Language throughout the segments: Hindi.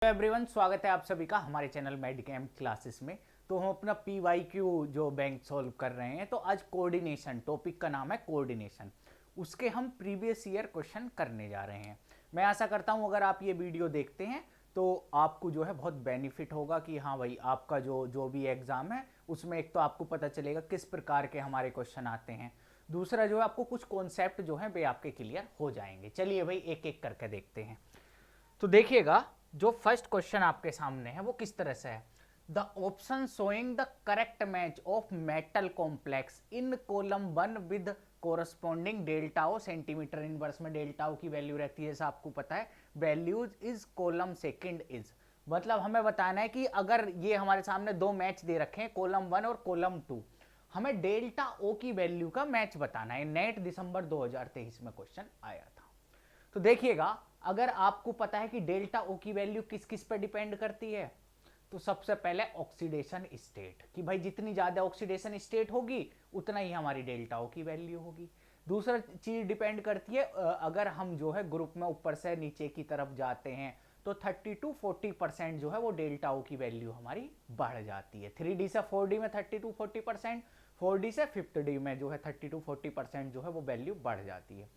एवरीवन, स्वागत है आप सभी का हमारे चैनल मेडिकेम क्लासेस में। तो हम अपना PYQ जो बैंक सॉल्व कर रहे हैं। तो आज कोऑर्डिनेशन टॉपिक का नाम है कोऑर्डिनेशन, उसके हम प्रीवियस ईयर क्वेश्चन करने जा रहे हैं। मैं आशा करता हूं अगर आप ये वीडियो देखते हैं तो आपको जो है बहुत बेनिफिट होगा कि हाँ भाई, आपका जो भी एग्जाम है उसमें एक तो आपको पता चलेगा किस प्रकार के हमारे क्वेश्चन आते हैं, दूसरा जो है आपको कुछ कॉन्सेप्ट जो है वे आपके क्लियर हो जाएंगे। चलिए भाई एक एक करके देखते हैं। तो देखिएगा, जो फर्स्ट क्वेश्चन आपके सामने है वो किस तरह से है। The option showing the correct match of metal complex in column 1 with corresponding delta O centimetre inverse में डेल्टा ओ की वैल्यू रहती है, ऐसा आपको पता है। Values is column second is, मतलब हमें बताना है कि अगर ये हमारे सामने दो मैच दे रखे हैं कॉलम 1 और कॉलम 2, हमें डेल्टा ओ की वैल्यू का मैच बताना है। नेट दिसंबर 2023 में क्वेश्चन आया था। तो देखिएगा, अगर आपको पता है कि डेल्टा ओ की वैल्यू किस किस पर डिपेंड करती है, तो सबसे पहले ऑक्सीडेशन स्टेट, कि भाई जितनी ज्यादा ऑक्सीडेशन स्टेट होगी उतना ही हमारी डेल्टा ओ की वैल्यू होगी। दूसरा चीज डिपेंड करती है, अगर हम जो है ग्रुप में ऊपर से नीचे की तरफ जाते हैं तो 30 to 40% जो है वो डेल्टा ओ की वैल्यू हमारी बढ़ जाती है। 3D से 4D में 30 to 40%, 4D से 5th D में जो है 30 to 40% जो है वो वैल्यू बढ़ जाती है।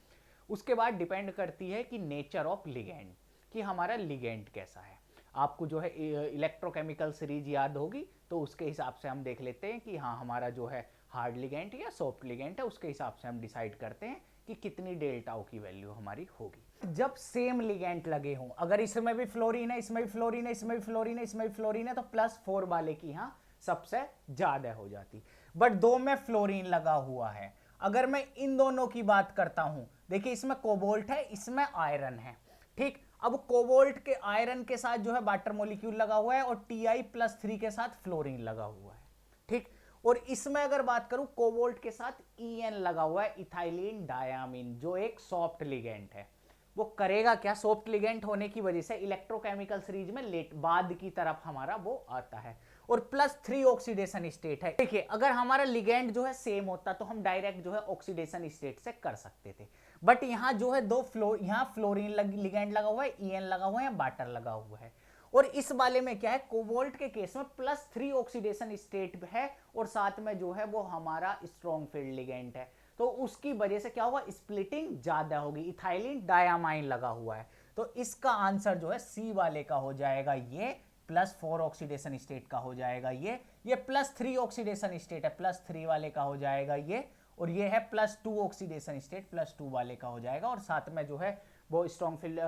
उसके बाद डिपेंड करती है कि नेचर ऑफ लिगेंड, कि हमारा लिगेंड कैसा है। आपको जो है इलेक्ट्रोकेमिकल सीरीज याद होगी, तो उसके हिसाब से हम देख लेते हैं कि हाँ हमारा जो है हार्ड लिगेंड या सॉफ्ट लिगेंड है, उसके हिसाब से हम डिसाइड करते हैं कि कितनी डेल्टा ओ की वैल्यू हमारी होगी। जब सेम लिगेंड लगे हों, अगर इसमें भी फ्लोरीन है, इसमें भी फ्लोरीन है, इसमें भी फ्लोरीन है, इसमें भी फ्लोरीन है, तो +4 वाले की यहाँ सबसे ज्यादा हो जाती। बट दो में फ्लोरीन लगा हुआ है। अगर मैं इन दोनों की बात करता हूं, देखिए इसमें कोबाल्ट है, इसमें आयरन है, ठीक। अब कोबाल्ट के आयरन के साथ जो है वाटर मॉलिक्यूल लगा हुआ है और Ti+3 के साथ फ्लोरीन लगा हुआ है, ठीक। और इसमें अगर बात करूं, कोबाल्ट के साथ En लगा हुआ है, इथाइलिन डायामीन, जो एक सॉफ्ट लिगेंड है। वो करेगा क्या, सॉफ्ट लिगेंड होने की वजह से इलेक्ट्रोकेमिकल सीरीज में लेट बाद की तरफ हमारा वो आता है। और +3 ऑक्सीडेशन स्टेट है। देखिए अगर हमारा लिगेंड जो है सेम होता तो हम डायरेक्ट जो है ऑक्सीडेशन स्टेट से कर सकते थे, बट यहाँ जो है यहाँ फ्लोरीन लिगेंड लगा हुआ है, En लगा हुआ है, वाटर लगा हुआ है। और इस वाले में क्या है, कोबाल्ट के केस में +3 ऑक्सीडेशन स्टेट है और साथ में जो है वो हमारा स्ट्रॉन्ग फील्ड लिगेंड है, तो उसकी वजह से क्या होगा, स्प्लिटिंग ज्यादा होगी। इथाइलिन डायामाइन लगा हुआ है, तो इसका आंसर जो है सी वाले का हो जाएगा, ये +4 ऑक्सीडेशन स्टेट का हो जाएगा। ये +3 ऑक्सीडेशन स्टेट है, +3 वाले का हो जाएगा ये, और ये है +2 ऑक्सीडेशन स्टेट, +2 वाले का हो जाएगा। और साथ में जो है वो strong field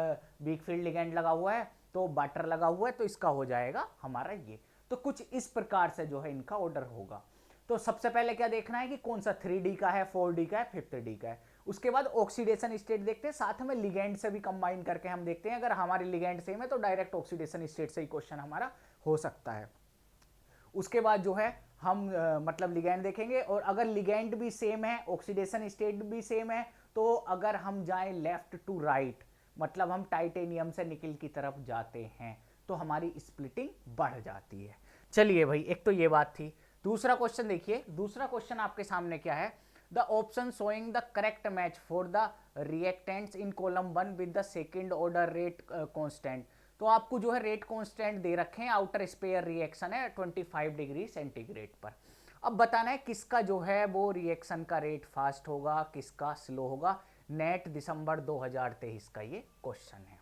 weak field ligand लगा हुआ है, तो वाटर लगा हुआ है, तो इसका हो जाएगा हमारा ये। तो कुछ इस प्रकार से जो है इनका ऑर्डर होगा। तो सबसे पहले क्या देखना है कि कौन सा 3D का है, 4D का है, 5th D का है। उसके बाद ऑक्सीडेशन स्टेट देखते हैं, साथ में लिगेंड से भी कंबाइन करके हम देखते हैं। अगर हमारी लिगेंड सेम है तो डायरेक्ट ऑक्सीडेशन स्टेट से ही क्वेश्चन हमारा हो सकता है। उसके बाद जो है हम मतलब लिगेंड देखेंगे, और अगर लिगेंड भी सेम है, ऑक्सीडेशन स्टेट भी सेम है, तो अगर हम जाएं लेफ्ट टू राइट, मतलब हम टाइटेनियम से निकल की तरफ जाते हैं, तो हमारी स्प्लिटिंग बढ़ जाती है। चलिए भाई, एक तो ये बात थी। दूसरा क्वेश्चन देखिए, दूसरा क्वेश्चन आपके सामने क्या है। The option showing the correct match for the reactants in column 1 with the second order rate constant. तो आपको जो है रेट कांस्टेंट दे रखे हैं, आउटर स्पेयर रिएक्शन है 25 डिग्री सेंटीग्रेड पर। अब बताना है किसका जो है वो रिएक्शन का रेट फास्ट होगा, किसका स्लो होगा। नेट दिसंबर 2023 का ये क्वेश्चन है।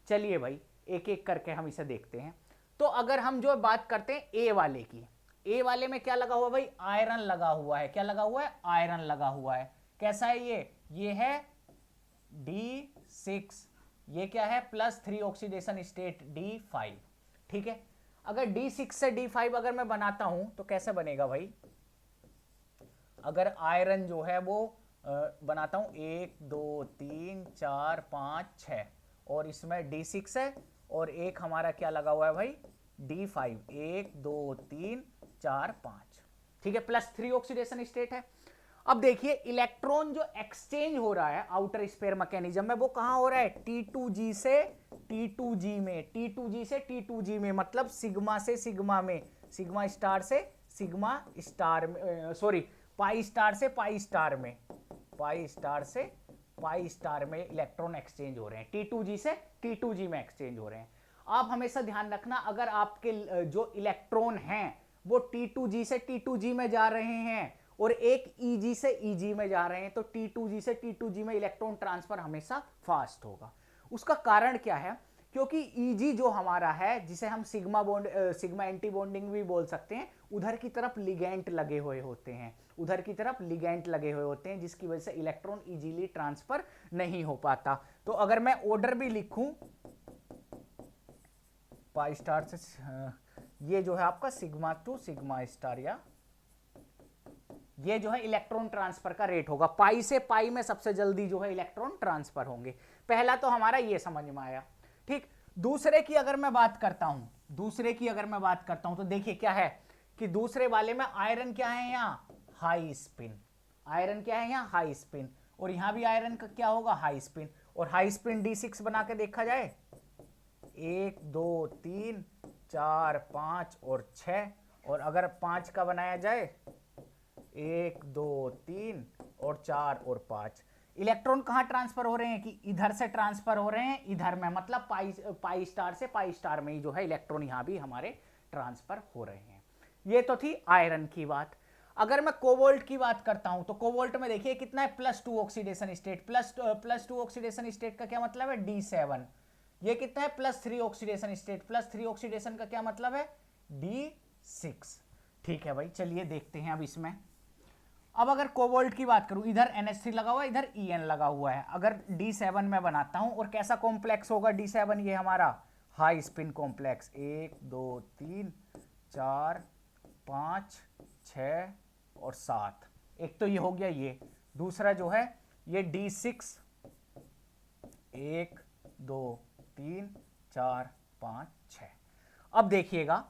चलिए भाई एक एक करके हम इसे देखते हैं। तो अगर हम जो बात करते हैं ए वाले की, ए वाले में क्या लगा हुआ भाई, आयरन लगा हुआ है। क्या लगा हुआ है, आयरन लगा हुआ है। कैसा है ये है D6, ये क्या है +3 ऑक्सीडेशन स्टेट D5, ठीक है। अगर D6 से D5 अगर मैं बनाता हूं तो कैसे बनेगा भाई, अगर आयरन जो है वो बनाता हूं 1 2 3 4 5 6, और इसमें D6 है, और एक हमारा क्या लगा हुआ है भाई D5, 1 2 3 4 5, ठीक है, +3 ऑक्सीडेशन स्टेट है। अब देखिए इलेक्ट्रॉन जो एक्सचेंज हो रहा है आउटर स्पेयर मैकेनिज्म में, वो कहां हो रहा है, T2G से T2G में, T2G से T2G में, मतलब सिग्मा से सिग्मा में, सिग्मा स्टार से सिग्मा स्टार में, सॉरी पाई स्टार से पाई स्टार में, पाई स्टार से पाई स्टार में इलेक्ट्रॉन एक्सचेंज हो रहे हैं, T2G से T2G में एक्सचेंज हो रहे हैं। आप हमेशा ध्यान रखना, अगर आपके जो इलेक्ट्रॉन हैं वो T2G से T2G में जा रहे हैं और एक EG से EG में जा रहे हैं, तो T2G से T2G में इलेक्ट्रॉन ट्रांसफर हमेशा फास्ट होगा। उसका कारण क्या है? क्योंकि EG जो हमारा है, जिसे हम सिग्मा एंटी बॉन्डिंग भी बोल सकते हैं, उधर की तरफ लिगेंड लगे हुए होते हैं, उधर की तरफ लिगेंड लगे हुए होते हैं, जिसकी वजह से इलेक्ट्रॉन इजीली ट्रांसफर नहीं हो पाता। तो अगर मैं ऑर्डर भी लिखूं पाई स्टार से, ये जो है आपका सिग्मा टू सिग्मा स्टार, या ये जो है इलेक्ट्रॉन ट्रांसफर का रेट होगा, पाई से पाई में सबसे जल्दी जो है इलेक्ट्रॉन ट्रांसफर होंगे। पहला तो हमारा ये समझ में आया, ठीक। दूसरे की अगर मैं बात करता हूं, तो देखिए क्या है कि दूसरे वाले में आयरन क्या है, यहाँ हाई स्पिन, आयरन क्या है यहाँ हाई स्पिन, और यहां भी आयरन का क्या होगा हाई स्पिन, और हाई स्पिन D6 बना के देखा जाए, 1 2 3 4 5 और 6, और अगर 5 का बनाया जाए 1 2 3 और 4 और 5, इलेक्ट्रॉन कहां ट्रांसफर हो रहे हैं कि इधर से ट्रांसफर हो रहे हैं इधर में, मतलब पाई स्टार से पाई स्टार में ही जो है इलेक्ट्रॉन यहां भी हमारे ट्रांसफर हो रहे हैं। ये तो थी आयरन की बात। अगर मैं कोबाल्ट की बात करता हूं तो कोबाल्ट में देखिए कितना है, +2 ऑक्सीडेशन स्टेट, +2 ऑक्सीडेशन स्टेट का क्या मतलब है D7, ये कितना है +3 ऑक्सीडेशन स्टेट, +3 ऑक्सीडेशन का क्या मतलब है D6। ठीक है भाई, चलिए देखते हैं अब इसमें। अब अगर कोबाल्ट की बात करूं, इधर NH3 लगा हुआ है, इधर En लगा हुआ है, अगर D7 में बनाता हूं, और कैसा कॉम्प्लेक्स होगा D7, ये हमारा हाई स्पिन कॉम्प्लेक्स, 1 2 3 4 5 6 और 7, एक तो ये हो गया, ये दूसरा जो है ये D6, 1 2 3 4 5 6। अब देखिएगा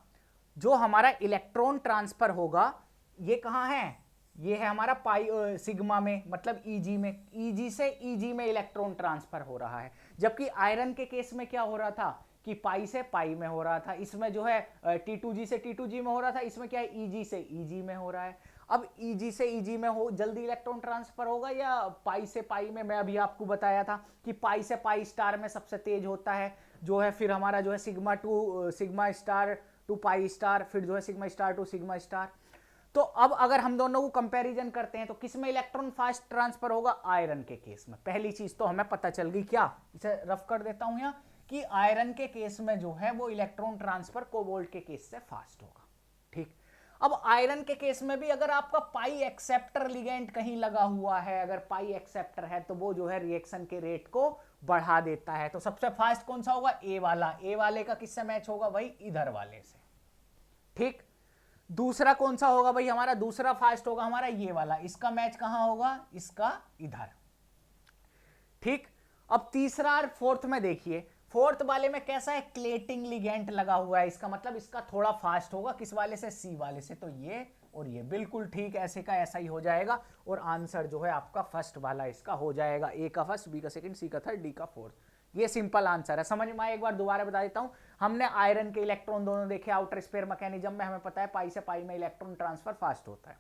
जो हमारा इलेक्ट्रॉन ट्रांसफर होगा ये कहां है, ये है हमारा पाई सिग्मा में, मतलब EG में, EG से EG में इलेक्ट्रॉन ट्रांसफर हो रहा है, जबकि आयरन के केस में क्या हो रहा था कि पाई से पाई में हो रहा था, इसमें जो है T2G से T2G में हो रहा था, इसमें क्या है EG से EG में हो रहा है। अब EG से EG में हो जल्दी इलेक्ट्रॉन ट्रांसफर होगा या पाई से पाई में? मैं अभी आपको बताया था कि पाई से पाई स्टार में सबसे तेज होता है जो है, फिर हमारा जो है sigma star to pi star, फिर जो है sigma star to sigma star. तो अब अगर हम दोनों को कंपैरिजन करते हैं तो किस में इलेक्ट्रॉन फास्ट ट्रांसफर होगा, आयरन के केस में। पहली चीज तो हमें पता चल गई, क्या इसे रफ कर देता हूं यहां, कि आयरन के केस में जो है वो इलेक्ट्रॉन ट्रांसफर कोबाल्ट के केस से फास्ट होगा, ठीक। अब आयरन के केस में भी अगर आपका पाई एक्सेप्टर लिगेंड कहीं लगा हुआ है, अगर पाई एक्सेप्टर है तो वो जो है रिएक्शन के रेट को बढ़ा देता है। तो सबसे फास्ट कौन सा होगा, ए वाला, ए वाले का किससे मैच होगा भाई, इधर वाले से, ठीक। दूसरा कौन सा होगा भाई हमारा, दूसरा फास्ट होगा हमारा ये वाला, इसका मैच कहां होगा, इसका इधर, ठीक। अब तीसरा और फोर्थ में देखिए, फोर्थ वाले में कैसा है, क्लेटिंग लिगेंड लगा हुआ है, इसका मतलब इसका थोड़ा फास्ट होगा, किस वाले से, सी वाले से। तो ये और ये बिल्कुल ठीक ऐसे का ऐसा ही हो जाएगा, और आंसर जो है आपका फर्स्ट वाला इसका हो जाएगा, ए का फर्स्ट, बी का सेकंड, सी का थर्ड, डी का फोर्थ। ये सिंपल आंसर है, समझ में आए? एक बार दोबारा बता देता हूं, हमने आयरन के इलेक्ट्रॉन दोनों देखे आउटर स्पेयर मैकेनिज्म में, हमें पता है पाई से पाई में इलेक्ट्रॉन ट्रांसफर फास्ट होता है,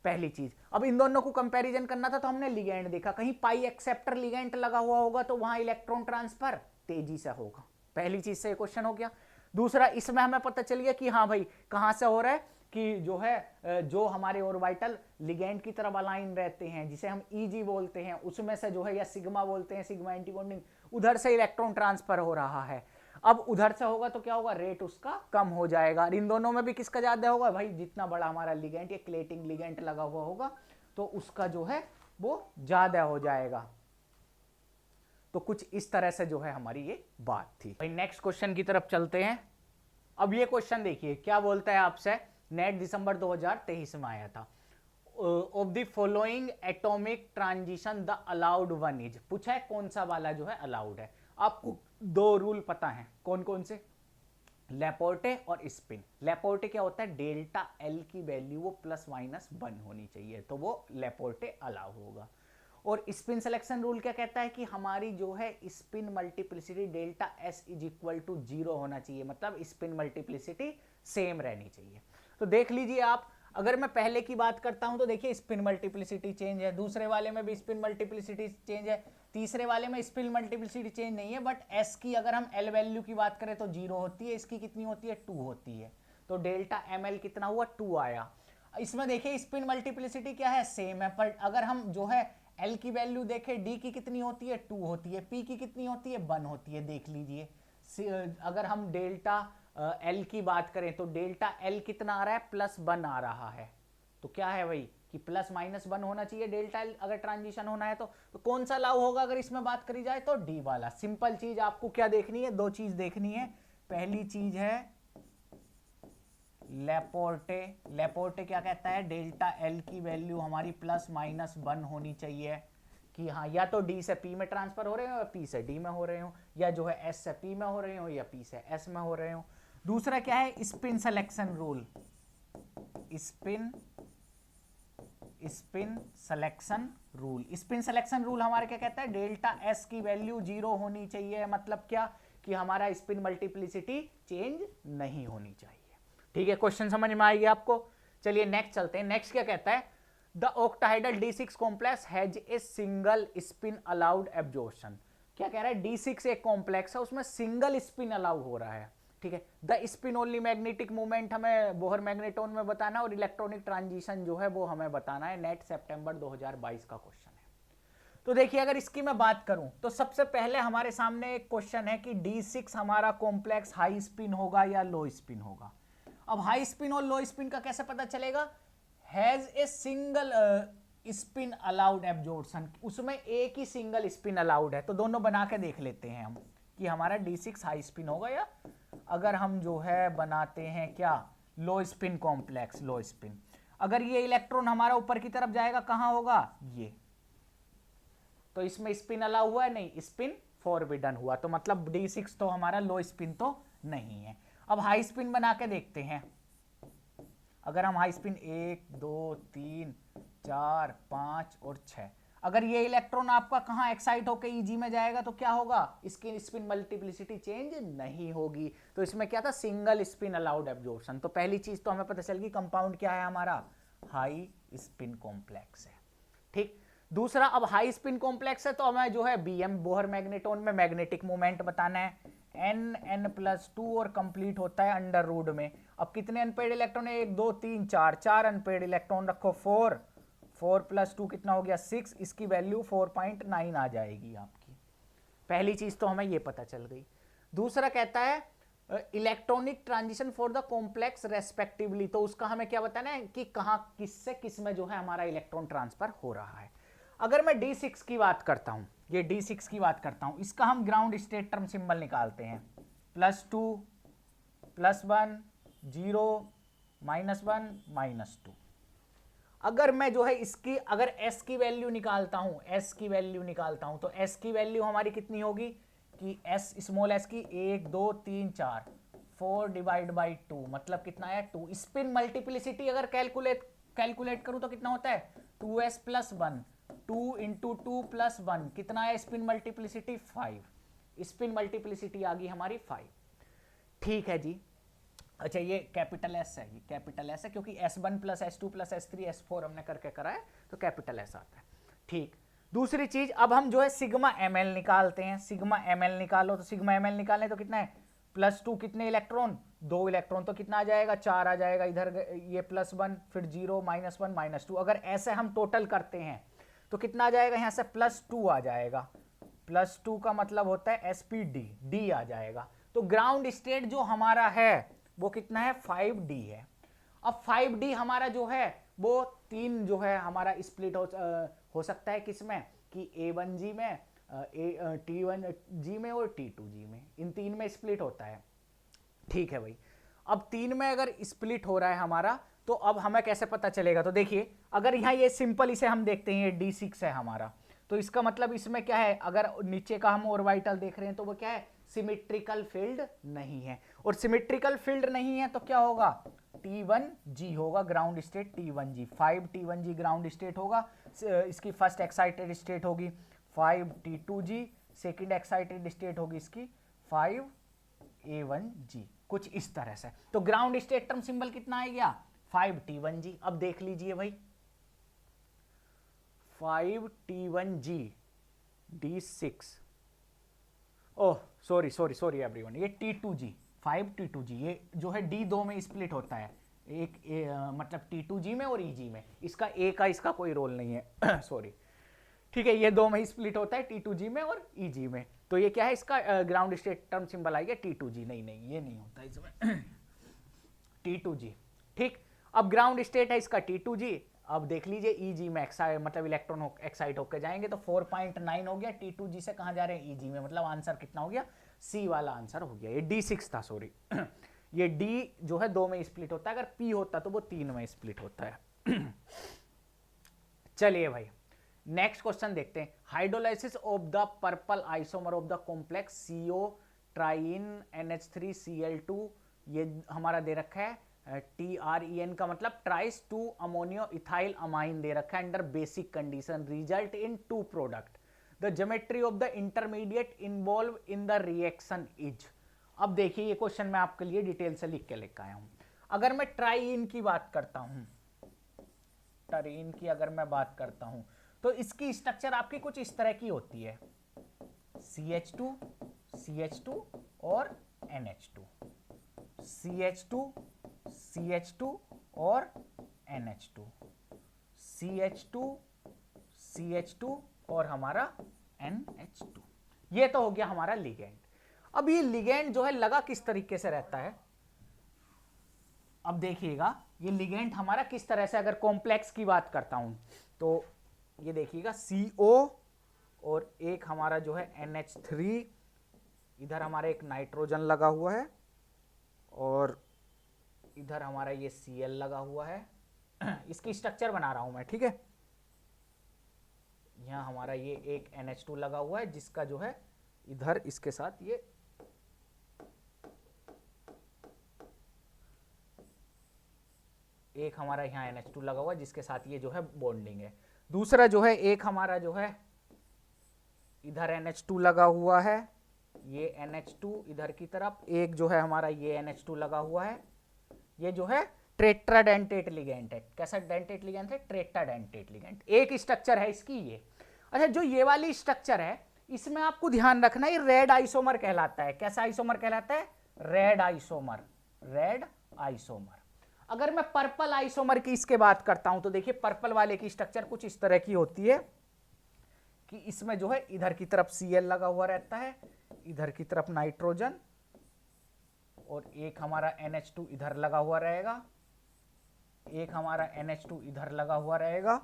पहली चीज। अब इन दोनों को कंपैरिजन करना था तो हमने लिगेंड देखा, कहीं पाई एक्सेप्टर लिगेंड लगा हुआ होगा तो वहां इलेक्ट्रॉन ट्रांसफर तेजी से होगा, पहली चीज से क्वेश्चन हो गया। दूसरा, इसमें हमें पता चल गया कि हाँ भाई कहां से हो रहा है, कि जो है जो हमारे ऑर्बिटल लिगेंड की तरफ अलाइन रहते हैं, जिसे हम EG बोलते हैं, उसमें से जो है, या सिग्मा बोलते हैं, सिग्मा एंटी बॉन्डिंग, उधर से इलेक्ट्रॉन ट्रांसफर हो रहा है। अब उधर से होगा तो क्या होगा, रेट उसका कम हो जाएगा। इन दोनों में भी किसका ज्यादा होगा भाई, जितना बड़ा हमारा लिगेंड या क्लेटिंग लिगेंड लगा हुआ होगा तो उसका जो है वो ज्यादा हो जाएगा। तो कुछ इस तरह से जो है हमारी ये बात थी भाई। नेक्स्ट क्वेश्चन की तरफ चलते हैं। अब ये क्वेश्चन देखिए क्या बोलता है आपसे, नेट दिसंबर 2023 में आया था। Of the following atomic transition the allowed one is, पूछा है कौन सा वाला जो है अलाउड है। आपको दो रूल पता है, कौन कौन से, लेपोर्टे और स्पिन। लेपोर्टे क्या होता है, डेल्टा एल की वैल्यू वो ±1 होनी चाहिए, तो वो लेपोर्टे अलाउ होगा। और स्पिन सिलेक्शन रूल क्या कहता है कि हमारी जो है spin multiplicity delta S is equal to 0 होना चाहिए, मतलब स्पिन मल्टीप्लिसिटी सेम रहनी चाहिए। तो देख लीजिए आप, अगर मैं पहले की बात करता हूं तो देखिए स्पिन मल्टीप्लिसिटी चेंज है, दूसरे वाले में भी स्पिन मल्टीप्लिसिटी चेंज है, तीसरे वाले में स्पिन मल्टीप्लिसिटी चेंज नहीं है, बट एस की अगर हम एल वैल्यू की बात करें तो 0 होती है, इसकी कितनी होती है 2 होती है, तो डेल्टा एम एल कितना हुआ 2 आया। इसमें देखिए स्पिन मल्टीप्लिसिटी क्या है सेम है, पर अगर हम जो है एल की वैल्यू देखें, डी की कितनी होती है 2 होती है, पी की कितनी होती है 1 होती है, देख लीजिए। अगर हम डेल्टा एल की बात करें तो डेल्टा एल कितना आ रहा है +1 आ रहा है, तो क्या है भाई कि +-1 होना चाहिए डेल्टा एल अगर ट्रांजिशन होना है तो कौन सा लाउ होगा अगर इसमें बात करी जाए तो डी वाला। सिंपल चीज आपको क्या देखनी है, दो चीज देखनी है। पहली चीज है लेपोर्टे, लेपोर्टे क्या कहता है डेल्टा एल की वैल्यू हमारी +-1 होनी चाहिए कि हाँ या तो डी से पी में ट्रांसफर हो रहे हो या पी से डी में हो रहे हो, या जो है एस से पी में हो रहे हो या पी से एस में हो रहे हो। दूसरा क्या है spin selection rule, spin selection rule. Spin selection rule हमारे क्या कहता है डेल्टा एस की वैल्यू 0 होनी चाहिए, मतलब क्या कि हमारा स्पिन मल्टीप्लिसिटी चेंज नहीं होनी चाहिए। ठीक है, क्वेश्चन समझ में आएगी आपको। चलिए नेक्स्ट चलते हैं। नेक्स्ट क्या कहता है the octahedral D6 complex has a single spin allowed absorption. क्या कह रहा है D6 एक कॉम्प्लेक्स है, उसमें सिंगल स्पिन अलाउ हो रहा है। ठीक है, the spin only magnetic movement हमें बोहर मैग्नेटोन में बताना है और इलेक्ट्रॉनिक ट्रांजिशन जो है वो हमें बताना है। नेट सितंबर 2022 का क्वेश्चन है। तो देखिए अगर इसकी मैं बात करूं तो सबसे पहले हमारे सामने एक क्वेश्चन है कि D6 हमारा कॉम्प्लेक्स हाई स्पिन होगा या लो स्पिन होगा। अब हाई स्पिन और लो स्पिन का कैसे पता चलेगा, has a single spin allowed absorption, उसमें एक ही सिंगल स्पिन अलाउड है। तो दोनों बना के देख लेते हैं हम कि हमारा D6 हाई स्पिन होगा या अगर हम जो है बनाते हैं क्या लो स्पिन कॉम्प्लेक्स, लो स्पिन। अगर ये इलेक्ट्रॉन हमारा ऊपर की तरफ जाएगा कहां होगा ये, तो इसमें स्पिन अलाउ हुआ है नहीं, स्पिन फॉरबिडन हुआ, तो मतलब D6 तो हमारा लो स्पिन तो नहीं है। अब हाई स्पिन बना के देखते हैं। अगर हम हाई स्पिन 1 2 3 4 5 और 6, अगर ये इलेक्ट्रॉन आपका कहां एक्साइट होकर ईजी में जाएगा तो क्या होगा, इसकी स्पिन मल्टीप्लिसिटी चेंज नहीं होगी। तो इसमें क्या था सिंगल स्पिन अलाउड एब्जॉर्प्शन। तो पहली चीज तो हमें पता चल गई कंपाउंड क्या है हमारा हाई स्पिन कॉम्प्लेक्स है। ठीक, दूसरा अब हाई स्पिन कॉम्प्लेक्स है तो हमें जो है बीएम बोहर मैग्नेटोन में मैग्नेटिक मोमेंट बताना है। n+2 और कंप्लीट होता है अंडर रूट में। अब कितने अनपेड इलेक्ट्रॉन है 1 2 3 4 अनपेड इलेक्ट्रॉन रखो 4 + 2 कितना हो गया 6, इसकी वैल्यू 4.9 आ जाएगी आपकी। पहली चीज तो हमें ये पता चल गई। दूसरा कहता है electronic transition for the complex respectively, तो उसका हमें क्या बताना है कि कहां किससे किस में जो है हमारा इलेक्ट्रॉन ट्रांसफर हो रहा है। अगर मैं D6 की बात करता हूं, ये D6 की बात करता हूं, इसका हम ग्राउंड स्टेट टर्म सिंबल निकालते हैं +2 +1 0 -1 -2। अगर मैं जो है इसकी अगर S की वैल्यू निकालता हूं, S की वैल्यू निकालता हूं तो S की वैल्यू हमारी कितनी होगी कि S स्मॉल s की 1 2 3 4 4 / 2 मतलब कितना है 2। स्पिन मल्टीप्लिसिटी अगर कैलकुलेट करूं तो कितना होता है 2s + 1 2 × 2 + 1 कितना है स्पिन मल्टीप्लिसिटी 5। स्पिन मल्टीप्लिसिटी आ गई हमारी 5। ठीक है जी। अच्छा ये कैपिटल S है, ये कैपिटल S है क्योंकि S1 + S2 + S3 S4 हमने करके करा है तो कैपिटल S आता है। ठीक, दूसरी चीज अब हम जो है सिग्मा ml निकालते हैं। सिग्मा ml निकालो तो सिग्मा ml निकालें तो कितना है +2 कितने इलेक्ट्रॉन 2 इलेक्ट्रॉन तो कितना आ जाएगा 4 आ जाएगा। इधर ये +1 फिर 0 -1 -2। अगर ऐसे हम टोटल करते हैं तो कितना आ जाएगा यहाँ से +2 आ जाएगा। +2 का मतलब होता है sp_d, d आ जाएगा। तो ग्राउंड स्टेट जो हमारा है वो कितना है 5d है। अब 5d हमारा जो है वो 3 जो है हमारा स्प्लिट हो सकता है किसमें कि A1g में T1g में और T2g में, इन 3 में स्प्लिट होता है। ठीक है भाई, अब 3 में अगर स्प्लिट हो रहा है हमारा तो अब हमें कैसे पता चलेगा, तो देखिए अगर यहाँ ये सिंपल इसे हम देखते हैं ये D6 है हमारा, तो इसका मतलब इसमें क्या है अगर नीचे का हम ऑर्बिटल देख रहे हैं तो वो क्या है सिमेट्रिकल फील्ड नहीं है। और सिमेट्रिकल फील्ड नहीं है तो क्या होगा T1g होगा ground state T1g। 5 T1g ground state होगा, इसकी फर्स्ट एक्साइटेड स्टेट होगी 5 T2g, सेकंड एक्साइटेड स्टेट होगी इसकी 5 A1g, कुछ इस तरह से। तो ग्राउंड स्टेट टर्म सिंबल कितना आ गया 5 T1g। अब देख लीजिए भाई 5 T1g D6, oh sorry sorry sorry everyone, ये T2G 5T2G, ये जो है D2 में स्प्लिट होता है, मतलब T2G में और EG में, इसका A का इसका कोई रोल नहीं है सॉरी, ठीक है, ये 2 में स्प्लिट होता है T2G में और EG में। तो ये क्या है, इसका ग्राउंड स्टेट टर्म सिंबल आएगा T2G, नहीं नहीं ये नहीं होता इसमें T2G, ठीक। अब ग्राउंड स्टेट है इसका T2G, अब देख लीजिए EG में मतलब इलेक्ट्रॉन एक्साइट होकर जाएंगे, तो 4.9 हो गया, T2G से कहाँ जा रहे हैं, EG में, मतलब आंसर कितना हो गया, C वाला आंसर हो गया। ये D6 था, सॉरी ये D जो है 2 में स्प्लिट होता है, अगर P होता तो वो 3 में स्प्लिट होता है चलिए भाई नेक्स्ट क्वेश्चन देखते हैं। Hydrolysis of the purple isomer of the complex CO tren NH3Cl2, ये हमारा दे रखा है TREN का मतलब tris two ammonio ethyl amine दे रखा है under basic condition, result in 2 product, the geometry of the intermediate involve in the reaction is. अब देखिए ये क्वेश्चन मैं आपके लिए डिटेल से लिख के लेकर आया हूं। अगर मैं ट्राइन की बात करता हूं, ट्राइन की अगर मैं बात करता हूं तो इसकी स्ट्रक्चर आपकी कुछ इस तरह की होती है, CH2 CH2 और NH2, CH2 CH2 और NH2, CH2 CH2 और हमारा NH2, ये तो हो गया हमारा लिगेंड। अब ये लिगेंड जो है लगा किस तरीके से रहता है, अब देखिएगा ये लिगेंड हमारा किस तरह से, अगर कॉम्प्लेक्स की बात करता हूं तो ये देखिएगा CO और एक हमारा जो है NH3, इधर हमारा एक नाइट्रोजन लगा हुआ है और इधर हमारा ये Cl लगा हुआ है इसकी स्ट्रक्चर बना रहा हूं मैं, ठीक है। यहां हमारा ये एक NH2 लगा हुआ है जिसका जो है इधर इसके साथ ये एक हमारा यहाँ NH2 लगा हुआ है जिसके साथ ये जो है बॉन्डिंग है। दूसरा जो है एक हमारा जो है इधर NH2 लगा हुआ है, ये NH2 इधर की तरफ, एक जो है हमारा ये NH2 लगा हुआ है, ये जो है टेट्राडेंटेट लिगेंड है। कैसा डेंटेट लिगेंड है, टेट्राडेंटेट लिगेंड, एक स्ट्रक्चर है इसकी ये। अच्छा जो ये वाली स्ट्रक्चर है इसमें आपको ध्यान रखना ये रेड आइसोमर कहलाता है। कैसा आइसोमर कहलाता है, रेड आइसोमर, रेड आइसोमर। अगर मैं पर्पल आइसोमर की इसके बात करता हूं तो देखिए पर्पल वाले की स्ट्रक्चर कुछ इस तरह की होती है कि इसमें जो है इधर की तरफ Cl लगा हुआ रहता है, इधर की तरफ नाइट्रोजन और एक हमारा NH2 इधर लगा हुआ रहेगा, एक हमारा NH2 इधर लगा हुआ रहेगा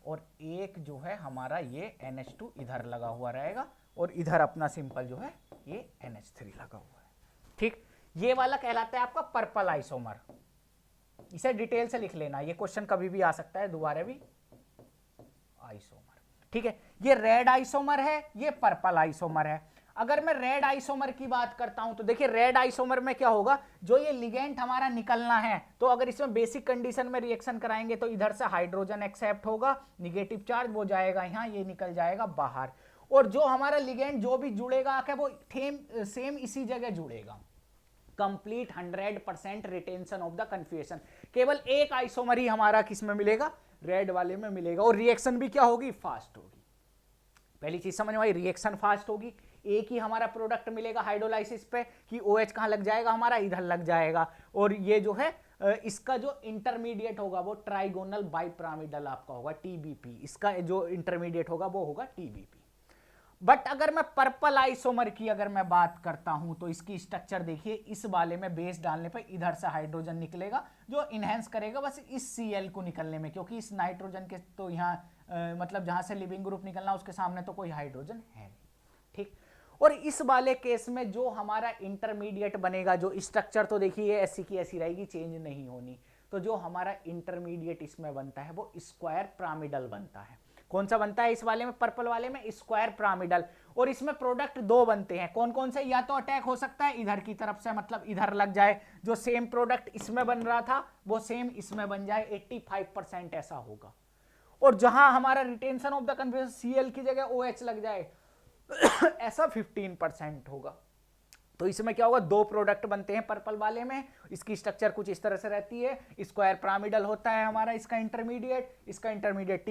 और एक जो है हमारा ये NH2 इधर लगा हुआ रहेगा और इधर अपना सिंपल जो है ये NH3 लगा हुआ है, ठीक। ये वाला कहलाता है आपका पर्पल आइसोमर। इसे डिटेल से लिख लेना, ये क्वेश्चन कभी भी आ सकता है दोबारा भी, आइसोमर, ठीक है। ये रेड आइसोमर है, ये पर्पल आइसोमर है। अगर मैं रेड आइसोमर की बात करता हूं तो देखिए रेड आइसोमर में क्या होगा, जो ये लिगेंड हमारा निकलना है तो अगर इसमें बेसिक कंडीशन में रिएक्शन कराएंगे तो इधर से हाइड्रोजन एक्सेप्ट होगा, निगेटिव चार्ज वो जाएगा यहां, ये निकल जाएगा बाहर, और जो हमारा लिगेंड जो भी जुड़ेगा आके वो सेम इसी जगह जुड़ेगा। Complete 100% retention of the confirmation. केवल एक आइसोमर ही हमारा किस में मिलेगा, रेड वाले में मिलेगा, और रिएक्शन भी क्या होगी, फास्ट होगी। पहली चीज समझ में आई, रिएक्शन फास्ट होगी, एक ही हमारा प्रोडक्ट मिलेगा हाइड्रोलाइसिस पे कि OH कहां लग जाएगा, हमारा इधर लग जाएगा, और ये जो है इसका जो इंटरमीडिएट होगा वो ट्राइगोनल बाइपिरामिडल आपका होगा TBP, इसका जो इंटरमीडिएट होगा वो होगा TBP। बट अगर मैं पर्पल आइसोमर की अगर मैं बात करता हूं तो इसकी स्ट्रक्चर देखिए, इस वाले में बेस डालने पर इधर से हाइड्रोजन निकलेगा जो इनहेंस करेगा बस इस Cl को निकलने में, क्योंकि इस नाइट्रोजन के तो यहाँ मतलब जहां से लिविंग ग्रुप निकलना उसके सामने तो कोई हाइड्रोजन है नहीं, ठीक। और इस वाले केस में जो हमारा इंटरमीडिएट बनेगा, जो स्ट्रक्चर तो देखिए ऐसी की ऐसी रहेगी, चेंज नहीं होनी, तो जो हमारा इंटरमीडिएट इसमें बनता है वो स्क्वायर पिरामिडल बनता है। कौन सा बनता है इस वाले में, पर्पल वाले में, स्क्वायर पिरामिडल, और इसमें प्रोडक्ट 2 बनते हैं। कौन कौन से, या तो अटैक हो सकता है इधर की तरफ से, मतलब इधर लग जाए, जो सेम प्रोडक्ट इसमें बन रहा था वो सेम इसमें बन जाए, 85% ऐसा होगा, और जहां हमारा retention of the confirmation Cl की जगह OH लग जाए ऐसा 15% होगा। तो इसमें क्या होगा, दो प्रोडक्ट बनते हैं पर्पल वाले में, इसकी स्ट्रक्चर कुछ इस तरह से रहती है, स्क्वायर पिरामिडल होता है हमारा इसका इंटरमीडिएट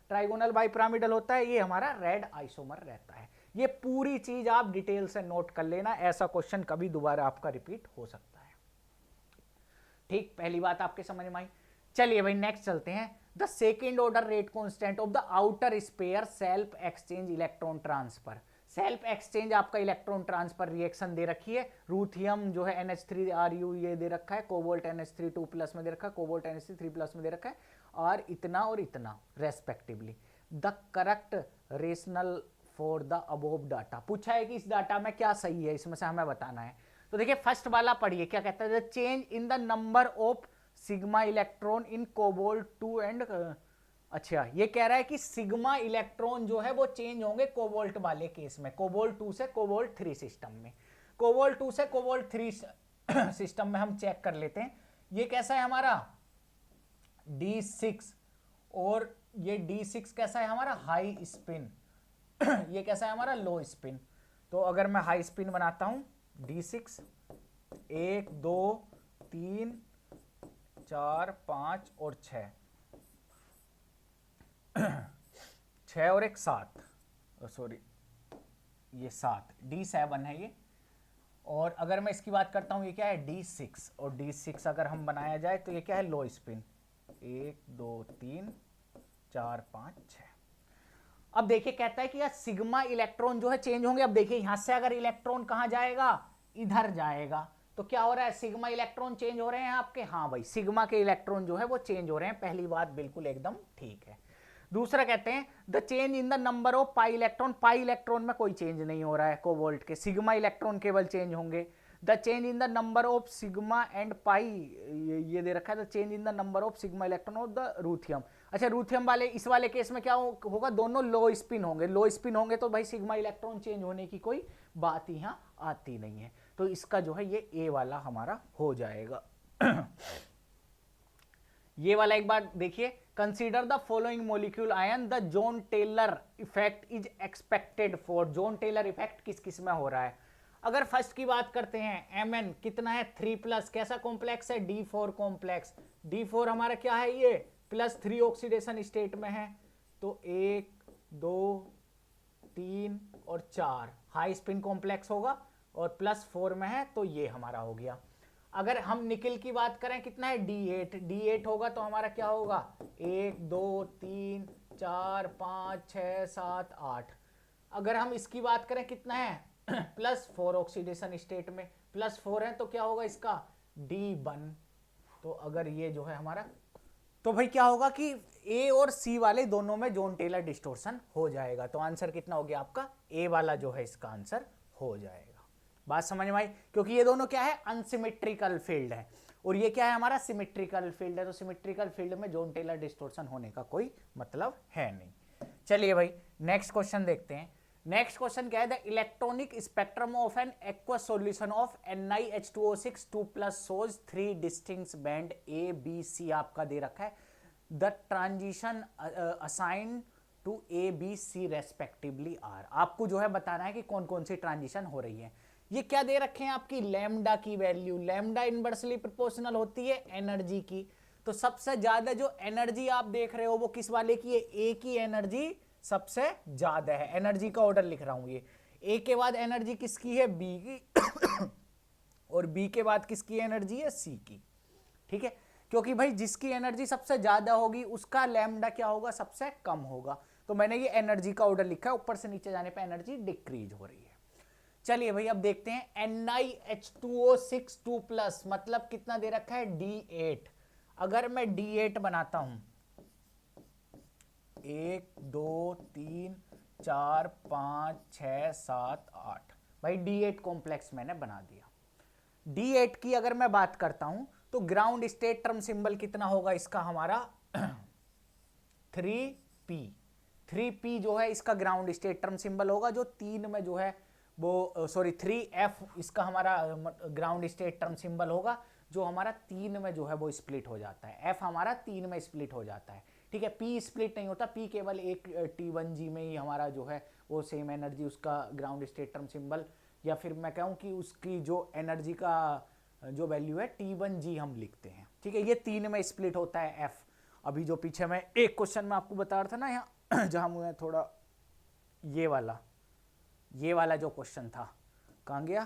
ट्राइगोनल बाई पिरामिडल होता है, ये हमारा रेड आइसोमर रहता है। ये पूरी चीज आप डिटेल से नोट कर लेना, ऐसा क्वेश्चन कभी दोबारा आपका रिपीट हो सकता है। ठीक, पहली बात आपके समझ में आई। चलिए भाई नेक्स्ट चलते हैं। The second order rate constant of the outer sphere self exchange electron transfer. Self exchange आपका इलेक्ट्रॉन ट्रांसफर रिएक्शन दे रखी है, रूथियम जो है NH3Ru ये दे रखा है, कोबाल्ट NH3 2+ में दे रखा है, कोबाल्ट NH3 3+ में दे रखा है, और इतना respectively. The correct rational for the above data, पूछा है कि इस डाटा में क्या सही है, इसमें से हमें बताना है। तो देखिए फर्स्ट वाला पढ़िए क्या कहता है, the change in the number of sigma electron in cobalt 2 and अच्छा ये कह रहा है कि सिग्मा इलेक्ट्रॉन जो है वो चेंज होंगे कोबाल्ट वाले केस में, कोबाल्ट 2 से कोबाल्ट 3 सिस्टम में। कोबाल्ट 2 से कोबाल्ट 3 सिस्टम में हम चेक कर लेते हैं। ये कैसा है हमारा D6, और ये D6 कैसा है हमारा हाई स्पिन, ये कैसा है हमारा लो स्पिन। तो अगर मैं हाई स्पिन बनाता हूं D6, 1 2 3 4 5 और 6 6 और 1 7, सॉरी ये 7, D7 है ये। और अगर मैं इसकी बात करता हूं ये क्या है D6, और D6 अगर हम बनाया जाए तो ये क्या है लो स्पिन, 1 2 3 4 5 6। अब देखिए कहता है कि यार सिग्मा इलेक्ट्रॉन जो है चेंज होंगे। अब देखिए यहां से अगर इलेक्ट्रॉन कहां जाएगा, इधर जाएगा, तो क्या हो रहा है सिग्मा इलेक्ट्रॉन चेंज हो रहे हैं आपके, हाँ भाई सिग्मा के इलेक्ट्रॉन जो है वो चेंज हो रहे हैं, पहली बात बिल्कुल एकदम ठीक है। दूसरा कहते हैं the change in the number of pi electron में कोई चेंज नहीं हो रहा है कोबाल्ट के, सिग्मा इलेक्ट्रॉन केवल चेंज होंगे। The change in the number of sigma and pi, ये दे रखा है the change in the number of sigma electron of the ruthenium. अच्छा रूथियम वाले इस वाले केस में क्या होगा, दोनों लो स्पिन होंगे, तो भाई सिग्मा इलेक्ट्रॉन चेंज होने की कोई बात यहाँ आती नहीं है। तो इसका जो है ये ए वाला हमारा हो जाएगा। ये वाला एक बार देखिए, consider the following molecule ion, the Jahn Teller effect is expected for. Jahn Teller effect किस किस में हो रहा है। अगर फर्स्ट की बात करते हैं Mn कितना है 3+, कैसा कॉम्प्लेक्स है D4 कॉम्प्लेक्स, D4 हमारा क्या है ये +3 ऑक्सीडेशन स्टेट में है, तो 1 2 3 और 4 हाई स्पिन कॉम्प्लेक्स होगा, और +4 में है तो ये हमारा हो गया। अगर हम निकल की बात करें कितना है D8 होगा, तो हमारा क्या होगा 1 2 3 4 5 6 7 8। अगर हम इसकी बात करें कितना है +4 ऑक्सीडेशन स्टेट में, +4 है तो क्या होगा इसका D1। तो अगर ये जो है हमारा, तो भाई क्या होगा कि ए और सी वाले दोनों में जॉन टेलर डिस्टोर्शन हो जाएगा। तो आंसर कितना हो गया आपका ए वाला जो है इसका आंसर हो जाएगा। बात समझ में आई, क्योंकि ये दोनों क्या है अनसिमेट्रिकल फील्ड है, और ये क्या है हमारा सिमेट्रिकल फील्ड है। तो सिमेट्रिकल फील्ड में जॉन टेलर डिस्टोर्शन होने का कोई मतलब है नहीं। चलिए भाई नेक्स्ट क्वेश्चन देखते हैं। नेक्स्ट क्वेश्चन क्या है, the electronic spectrum of an aqueous solution of NiH2O6 2+ shows 3 distinct band ABC आपका दे रखा है। The transition assign to ABC respectively are. आपको जो है बताना है कि कौन कौन सी ट्रांजिशन हो रही है। ये क्या दे रखे हैं आपकी लैम्डा की वैल्यू, लैम्डा इनवर्सली प्रोपोर्शनल होती है एनर्जी की। तो सबसे ज्यादा जो एनर्जी आप देख रहे हो वो किस वाले की है, ए की एनर्जी सबसे ज्यादा है। एनर्जी का ऑर्डर लिख रहा हूं, ये ए के बाद एनर्जी किसकी है बी की और बी के बाद किसकी एनर्जी है सी की। ठीक है, क्योंकि भाई जिसकी एनर्जी सबसे ज्यादा होगी उसका लैम्डा क्या होगा सबसे कम होगा। तो मैंने ये एनर्जी का ऑर्डर लिखा है, ऊपर से नीचे जाने पे एनर्जी डिक्रीज हो रही है। चलिए भाई अब देखते हैं NiH2O6 2+ मतलब कितना दे रखा है D8। अगर मैं D8 बनाता हूं 1 2 3 4 5 6 7 8, भाई D8 कॉम्प्लेक्स मैंने बना दिया। D8 की अगर मैं बात करता हूं तो ग्राउंड स्टेट टर्म सिंबल कितना होगा इसका हमारा 3p। 3p जो है इसका ग्राउंड स्टेट टर्म सिंबल होगा, जो 3 में जो है वो 3f इसका हमारा ग्राउंड स्टेट टर्म सिंबल होगा, जो हमारा 3 में जो है वो स्प्लिट हो जाता है। f हमारा 3 में स्प्लिट हो जाता है। ठीक है, p स्प्लिट नहीं होता, p केवल एक T1g में ही हमारा जो है वो सेम एनर्जी उसका ग्राउंड स्टेट टर्म सिंबल या फिर मैं कहूँ कि उसकी जो एनर्जी का जो वैल्यू है T1G हम लिखते हैं। ठीक है, ये 3 में स्प्लिट होता है F। अभी जो पीछे मैं एक क्वेश्चन में आपको बता रहा था ना यहाँ जहाँ मैं थोड़ा ये वाला जो क्वेश्चन था कहाँ गया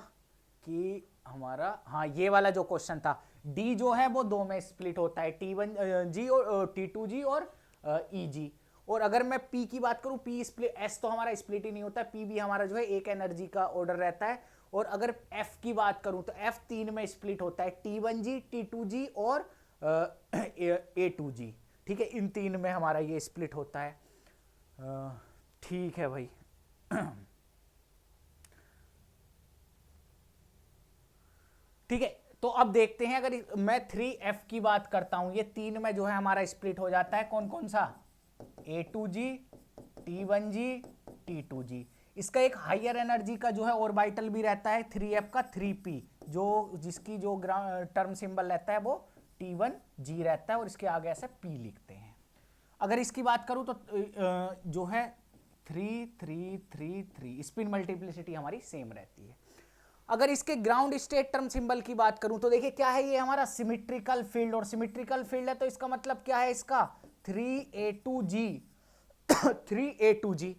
कि हमारा, हाँ ये वाला जो क्वेश्चन था, D जो है वो 2 में स्प्लिट होता है, T1G और T2G और EG। और अगर मैं P की बात करूं, P स्प्लिट, S तो हमारा स्प्लिट ही नहीं होता है, P भी हमारा जो है एक एनर्जी का ऑर्डर रहता है। और अगर F की बात करूं तो F 3 में स्प्लिट होता है, T1G, T2G और A2G। ठीक है, इन 3 में हमारा ये स्प्लिट होता है। ठीक है भाई ठीक है, तो अब देखते हैं, अगर मैं 3F की बात करता हूं, ये 3 में जो है हमारा स्प्लिट हो जाता है, कौन कौन सा, A2G, T1G, T2G। इसका एक हायर एनर्जी का जो है ऑर्बिटल भी रहता है 3F का, 3P, जो जिसकी जो टर्म सिंबल रहता है वो T1G रहता है और इसके आगे ऐसे P लिखते हैं। अगर इसकी बात करूं तो जो है 3 3 3 3 स्पिन मल्टीप्लिसिटी हमारी सेम रहती है। अगर इसके ग्राउंड स्टेट टर्म सिंबल की बात करूं तो देखिए क्या है, ये हमारा सिमेट्रिकल फील्ड, और सिमेट्रिकल फील्ड है तो इसका मतलब क्या है, इसका 3A2G 3A2G।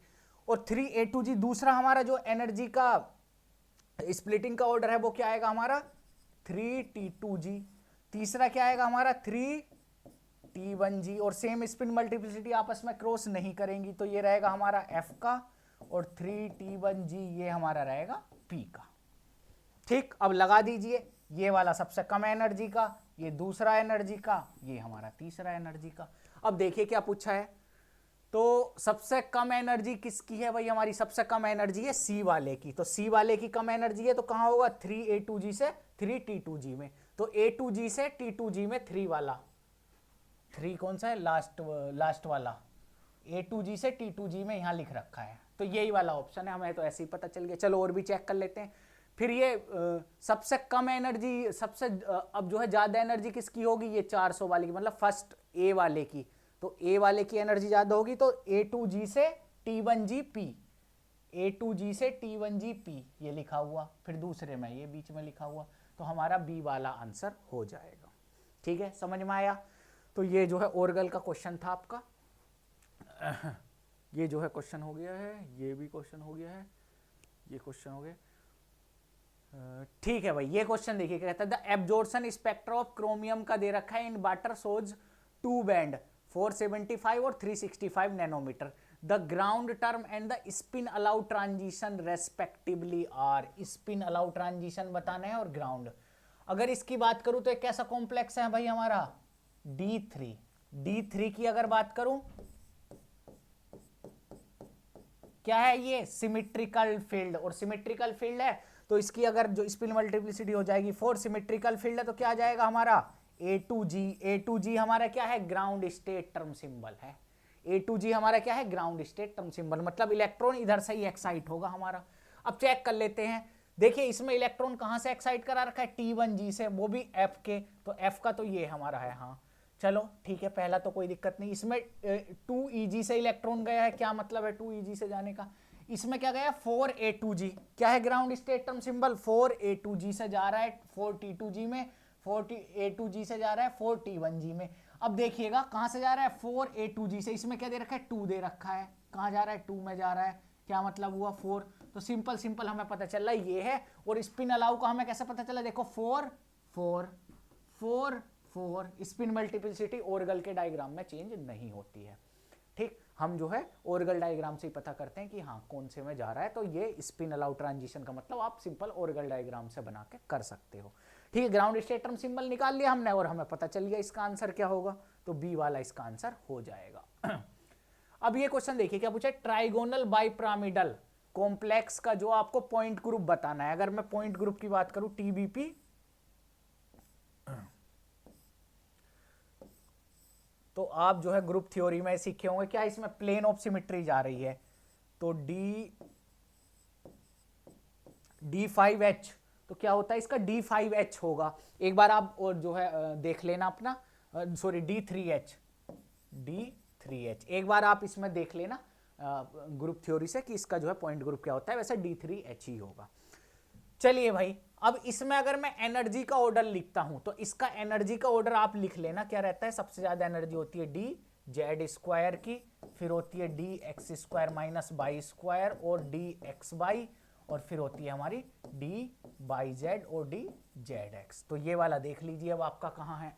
और 3A2G दूसरा हमारा जो एनर्जी का स्प्लिटिंग का ऑर्डर है वो क्या आएगा हमारा 3T2G। तीसरा क्या आएगा हमारा 3T1G। और सेम स्पिन मल्टीप्लिसिटी आपस में क्रॉस नहीं करेंगी, तो ये रहेगा हमारा F का, और 3T1G ये हमारा रहेगा P का। ठीक, अब लगा दीजिए, ये वाला सबसे कम एनर्जी का, ये दूसरा एनर्जी का, ये हमारा तीसरा एनर्जी का। अब देखिए क्या पूछा है, तो सबसे कम एनर्जी किसकी है भाई, हमारी सबसे कम एनर्जी है C वाले की। तो C वाले की कम एनर्जी है तो कहां होगा, 3A2G से 3T2G में। तो A2G से T2G में 3 वाला, 3 कौन सा है, लास्ट वाला, A2G से T2G में यहां लिख रखा है, तो यही वाला ऑप्शन है, हमें तो ऐसे ही पता चल गया। चलो और भी चेक कर लेते हैं। फिर ये सबसे कम एनर्जी, सबसे अब जो है ज्यादा एनर्जी किसकी होगी, ये 400 वाले की, मतलब फर्स्ट A वाले की। तो A वाले की एनर्जी ज्यादा होगी, तो A2G से T1G P, A2G से T1G P ये लिखा हुआ, फिर दूसरे में ये बीच में लिखा हुआ, तो हमारा B वाला आंसर हो जाएगा। ठीक है, समझ में आया। तो ये जो है ओरगल का क्वेश्चन था आपका, ये जो है क्वेश्चन हो गया है, ये भी क्वेश्चन हो गया है, ये क्वेश्चन हो गया। ठीक है भाई, ये क्वेश्चन देखिए क्या कहता है, the absorption spectra of chromium का दे रखा है इन वाटर सोज 2 बैंड 475 और 365 nanometer. The ground term and the spin allow transition respectively are. Spin allow transition बताना है और ग्राउंड। अगर इसकी बात करूं तो एक कैसा कॉम्प्लेक्स है भाई हमारा D3। D3 की अगर बात करूं क्या है, ये सिमेट्रिकल फील्ड, और सिमेट्रिकल फील्ड है तो इसकी अगर जो स्पिन मल्टीप्लिसिटी हो जाएगी 4, सिमेट्रिकल फील्ड है तो क्या आ जाएगा हमारा A2G। A2G हमारा क्या है, ग्राउंड स्टेट टर्म सिंबल है। A2G हमारा क्या है, ग्राउंड स्टेट टर्म सिंबल, मतलब इलेक्ट्रॉन इधर से ही एक्साइट होगा हमारा। अब चेक कर लेते हैं, देखिए इसमें इलेक्ट्रॉन कहां से एक्साइट करा रखा है, T1G से, वो भी F के, तो F का तो ये हमारा है। हाँ चलो ठीक है, पहला तो कोई दिक्कत नहीं। इसमें 2EG से इलेक्ट्रॉन गया है, क्या मतलब है 2EG से जाने का, इसमें क्या गया 4A2G, क्या है ground state term symbol, 4A2G से जा रहा है 4T2G में, 4A2G से जा रहा है 4T1G में। अब देखिएगा कहां से जा रहा है 4A2G से, इसमें क्या दे रखा है 2 दे रखा है, कहां जा रहा है 2 में जा रहा है, क्या मतलब हुआ 4। तो सिंपल हमें पता चल रहा है ये है। और स्पिन अलाउ का हमें कैसे पता चला, देखो 4 4 4 4, स्पिन मल्टीप्लिसिटी ओरगल के डायग्राम में चेंज नहीं होती है। ठीक, हम जो है ओरगल डायग्राम से ही पता करते हैं कि हाँ कौन से में जा रहा है, तो ये स्पिन अलाउ ट्रांजिशन का मतलब आप सिंपल ओरगल डायग्राम से बना के कर सकते हो। ठीक है, ग्राउंड स्टेट टर्म सिंबल निकाल लिया हमने और हमें पता चल गया इसका आंसर क्या होगा, तो बी वाला इसका आंसर हो जाएगा। अब ये क्वेश्चन देखिए क्या पूछा है, ट्राइगोनल बाइपिरामिडल कॉम्प्लेक्स का जो आपको पॉइंट ग्रुप बताना है। अगर मैं पॉइंट ग्रुप की बात करूं TBP, तो आप जो है ग्रुप थ्योरी में सीखे होंगे, क्या इसमें प्लेन ऑफ सिमेट्री जा रही है, तो D5H, तो क्या होता है इसका D5H होगा। एक बार आप और जो है देख लेना अपना, सॉरी D3H एक बार आप इसमें देख लेना ग्रुप थ्योरी से कि इसका जो है पॉइंट ग्रुप क्या होता है, वैसे D3H ही होगा। चलिए भाई, अब इसमें अगर मैं एनर्जी का ऑर्डर लिखता हूं तो इसका एनर्जी का ऑर्डर आप लिख लेना, क्या रहता है, सबसे ज्यादा एनर्जी होती है डी जेड स्क्वायर की, फिर होती है D x square minus by square और डी एक्स बाई, और फिर होती है हमारी डी बाई जेड और डी जेड एक्स। तो ये वाला देख लीजिए अब आपका कहाँ है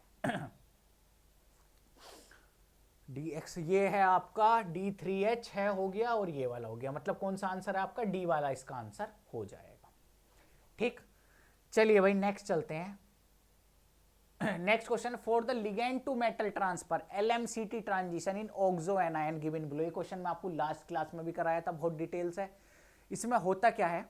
डी एक्स ये है आपका D3H है हो गया, और ये वाला हो गया, मतलब कौन सा आंसर है आपका, डी वाला इसका आंसर हो जाएगा। ठीक, चलिए भाई नेक्स्ट चलते हैं। Next question, for the ligand to metal transfer LMCT transition in oxo anion given below. ये क्वेश्चन मैं आपको लास्ट क्लास में भी कराया था, बहुत डिटेल्स है। इसमें होता क्या है,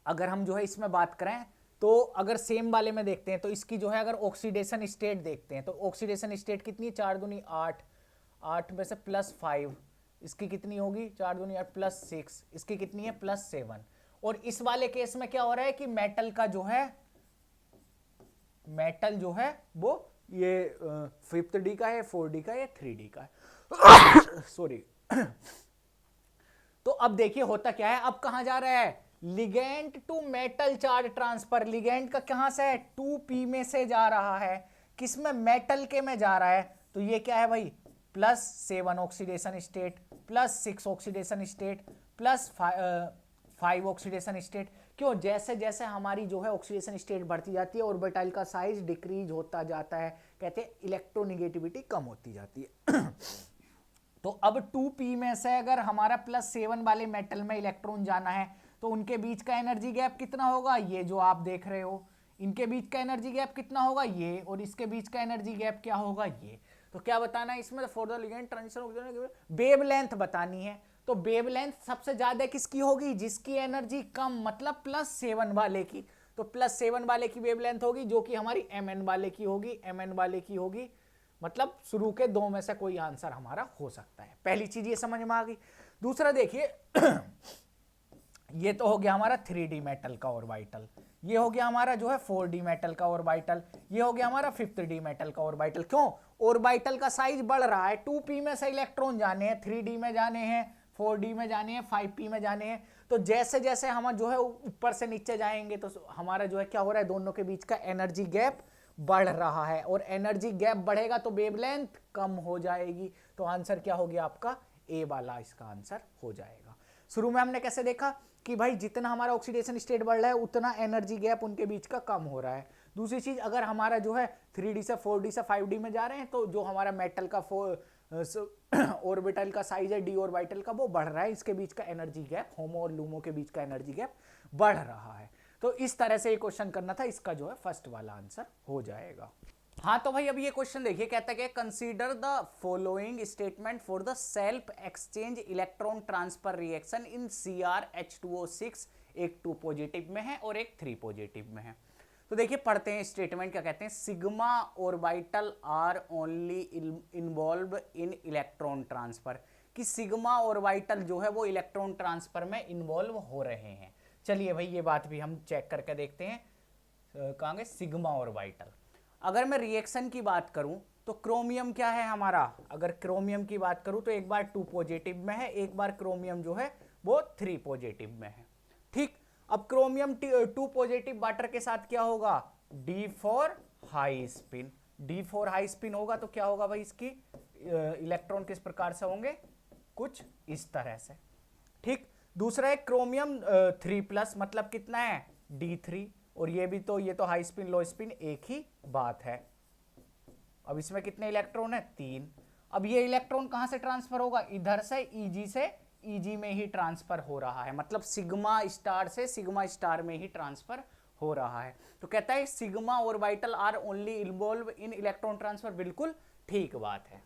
अगर हम जो है इसमें बात करें तो अगर सेम वाले में देखते हैं तो इसकी जो है अगर ऑक्सीडेशन स्टेट देखते हैं तो ऑक्सीडेशन स्टेट कितनी है, 4 दूनी 8, 8 में से +5, इसकी कितनी होगी, 4 दूनी 8 +6, इसकी कितनी है +7। और इस वाले केस में क्या हो रहा है कि मेटल का जो है, मेटल जो है वो ये 5th डी का है, 4D का है, 3D का है सॉरी। तो अब देखिए होता क्या है, अब कहां जा रहा है, ligand to metal charge transfer, ligand का कहां से है, 2p में से जा रहा है, किसमें, मेटल के में जा रहा है। तो ये क्या है भाई, +7 oxidation state, +6 oxidation state, +5 oxidation state. क्यों, जैसे जैसे हमारी जो है ऑक्सीडेशन स्टेट बढ़ती जाती है ऑर्बिटल का साइज डिक्रीज होता जाता है, कहते हैं इलेक्ट्रोनिगेटिविटी कम होती जाती है तो अब 2p में से अगर हमारा +7 वाले मेटल में इलेक्ट्रॉन जाना है तो उनके बीच का एनर्जी गैप कितना होगा, ये जो आप देख रहे हो, इनके बीच का एनर्जी गैप कितना होगा ये, और इसके बीच का एनर्जी गैप क्या होगा ये। तो क्या बताना है इसमें, for the ligand transition wavelength बतानी है। तो वेवलेंथ सबसे ज्यादा किसकी होगी, जिसकी एनर्जी कम, मतलब +7 वाले की। तो +7 वाले की वेवलेंथ होगी जो कि हमारी Mn वाले की होगी, Mn वाले की होगी, मतलब शुरू के दो में से कोई आंसर हमारा हो सकता है। पहली चीज ये समझ में आ गई। दूसरा देखिए ये तो हो गया हमारा 3D मेटल का ऑर्बिटल, ये हो गया हमारा जो है 4D मेटल का ऑर्बिटल, ये हो गया हमारा 5th मेटल का ऑर्बिटल। क्यों, ऑर्बिटल का साइज बढ़ रहा है, 2p में से इलेक्ट्रॉन जाने हैं, 3D में जाने हैं, 4D में जाने हैं, 5p में जाने हैं। तो जैसे जैसे हम जो है ऊपर से नीचे जाएंगे तो हमारा जो है क्या हो रहा है, दोनों के बीच का एनर्जी गैप बढ़ रहा है, और एनर्जी गैप बढ़ेगा तो वेवलेंथ कम हो जाएगी। तो आंसर क्या हो गया आपका, ए वाला इसका आंसर हो जाएगा। शुरू में हमने कैसे देखा कि भाई जितना हमारा ऑक्सीडेशन स्टेट बढ़ रहा है उतना एनर्जी गैप उनके बीच का कम हो रहा है। दूसरी चीज, अगर हमारा जो है 3D से 4D से 5D में जा रहे हैं तो जो हमारा मेटल का ऑर्बिटल का साइज है डी ऑर्बिटल का वो बढ़ रहा है, इसके बीच का एनर्जी गैप, होमो और लूमो के बीच का एनर्जी गैप बढ़ रहा है। तो इस तरह से ये क्वेश्चन करना था, इसका जो है फर्स्ट वाला आंसर हो जाएगा। हाँ तो भाई अब ये क्वेश्चन देखिए, कहता है कि consider the following statement for the self exchange electron transfer reaction in CrH2O6, एक 2 पॉजिटिव में है और एक 3 पॉजिटिव में है। तो देखिए पढ़ते हैं स्टेटमेंट क्या कहते हैं, sigma orbital are only involve in electron transfer, कि सिग्मा ऑर्बिटल जो है वो इलेक्ट्रॉन ट्रांसफर में इन्वॉल्व हो रहे हैं। चलिए भाई ये बात भी हम चेक करके देखते हैं, कहेंगे सिग्मा ऑर्बिटल। अगर मैं रिएक्शन की बात करूं तो क्रोमियम क्या है हमारा, अगर क्रोमियम की बात करूं तो एक बार 2 पॉजिटिव में है, एक बार क्रोमियम जो है वो 3 पॉजिटिव में है। ठीक, अब क्रोमियम 2 पॉजिटिव वाटर के साथ क्या होगा, D4 high spin, D4 high spin होगा तो क्या होगा भाई, इसकी इलेक्ट्रॉन किस प्रकार से होंगे, कुछ इस तरह से। ठीक, दूसरा है क्रोमियम 3+, मतलब कितना है D3, और ये भी तो, ये तो हाई स्पिन लो स्पिन एक ही बात है। अब इसमें कितने इलेक्ट्रॉन है, 3। अब ये इलेक्ट्रॉन कहां से ट्रांसफर होगा, इधर से Eg से, Eg में ही ट्रांसफर हो रहा है, मतलब सिग्मा स्टार से सिग्मा स्टार में ही ट्रांसफर हो रहा है। तो कहता है sigma orbital are only involve in electron transfer, बिल्कुल ठीक बात है।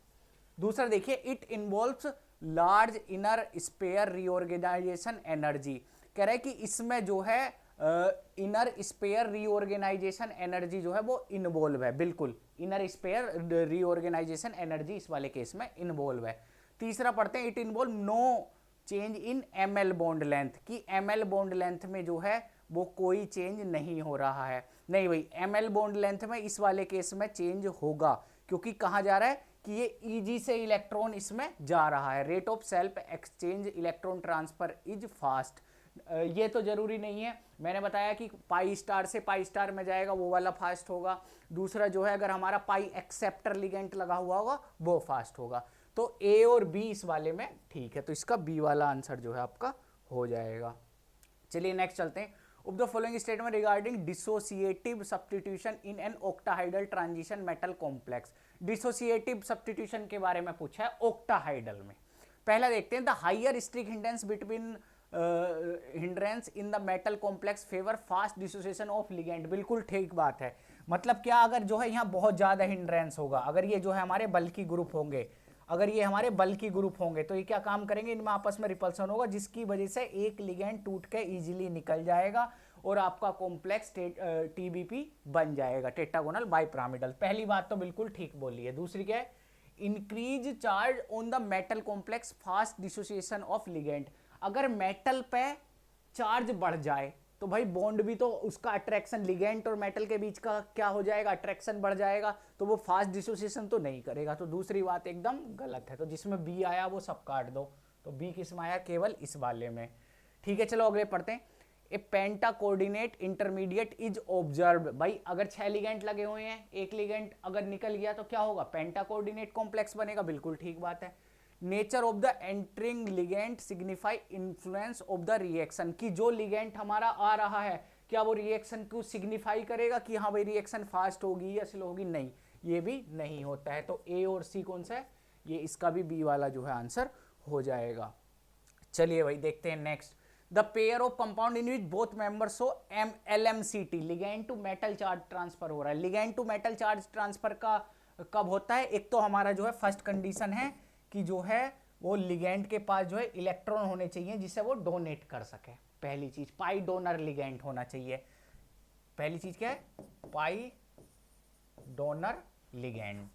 दूसरा देखिए, it involves large inner sphere reorganization energy, कह रहा है कि इसमें जो है इनर स्पेयर रीऑर्गेनाइजेशन एनर्जी जो है वो इन्वॉल्व है, बिल्कुल इनर स्पेयर रीऑर्गेनाइजेशन एनर्जी इस वाले केस में इन्वॉल्व है। तीसरा पढ़ते हैं, it involve no change in ml bond length, कि ml बॉन्ड लेंथ में जो है वो कोई चेंज नहीं हो रहा है। नहीं भाई, ml बॉन्ड लेंथ में इस वाले केस में चेंज होगा, क्योंकि कहा जा रहा है कि ये Eg से इलेक्ट्रॉन इसमें जा रहा है, rate of self exchange electron transfer is fast. ये तो जरूरी नहीं है, मैंने बताया कि पाई स्टार से पाई स्टार में जाएगा वो वाला फास्ट होगा। दूसरा जो है अगर हमारा पाई एक्सेप्टर लिगेंड लगा हुआ होगा वो फास्ट होगा। तो ए और बी इस वाले में ठीक है, तो इसका बी वाला आंसर जो है आपका हो जाएगा। चलिए नेक्स्ट चलते हैं। Of the following statement regarding dissociative substitution in an octahedral transition metal complex. Dissociative substitution के बारे में पूछा है ऑक्टाहाइडल में। पहला देखते हैं, the higher steric hindrance between hindrance in the metal complex favour fast dissociation of ligand. बिल्कुल ठीक बात है। मतलब क्या, अगर जो है यहाँ बहुत ज्यादा हिंड्रेंस होगा, अगर ये जो है हमारे बल्कि ग्रुप होंगे, अगर ये हमारे बल्कि ग्रुप होंगे तो ये क्या काम करेंगे, इनमें आपस में रिपल्सन होगा जिसकी वजह से एक लिगेंड टूट के इजीली निकल जाएगा और आपका कॉम्प्लेक्स टीबीपी बन जाएगा, टेट्रागोनल बाइपिरामिडल। पहली बात तो बिल्कुल ठीक बोली है। दूसरी क्या है, increase charge on the metal complex fast dissociation of ligand. अगर मेटल पे चार्ज बढ़ जाए तो भाई बॉन्ड भी तो उसका अट्रैक्शन, लिगेंड और मेटल के बीच का क्या हो जाएगा, अट्रैक्शन बढ़ जाएगा, तो वो फास्ट डिसोसिएशन तो नहीं करेगा। तो दूसरी बात एकदम गलत है। तो जिसमें बी आया वो सब काट दो। तो बी किस में आया, केवल इस वाले में। ठीक है, चलो अगले पढ़ते हैं। ए पेंटा कोऑर्डिनेट इंटरमीडिएट इज ऑब्जर्व्ड। भाई अगर 6 लिगेंड लगे हुए हैं, एक लिगेंड अगर निकल गया तो क्या होगा, पेंटा कोऑर्डिनेट कॉम्प्लेक्स बनेगा। बिल्कुल ठीक बात है। Nature of the entering ligand signify influence of the reaction, कि जो लिगेंड हमारा आ रहा है क्या वो रिएक्शन को सिग्निफाई करेगा कि हाँ भाई रिएक्शन फास्ट होगी या स्लो होगी, नहीं, ये भी नहीं होता है। तो ए और सी कौन सा है, ये इसका भी बी वाला जो है आंसर हो जाएगा। चलिए भाई देखते हैं next. The pair of compound in which both members हो LMCT, ligand to metal charge transfer हो रहा है। Ligand to metal charge transfer का कब होता है, एक तो हमारा जो है फर्स्ट कंडीशन है कि जो है वो लिगेंड के पास जो है इलेक्ट्रॉन होने चाहिए जिसे वो डोनेट कर सके। पहली चीज पाई डोनर लिगेंड होना चाहिए। पहली चीज क्या है, pi donor ligand,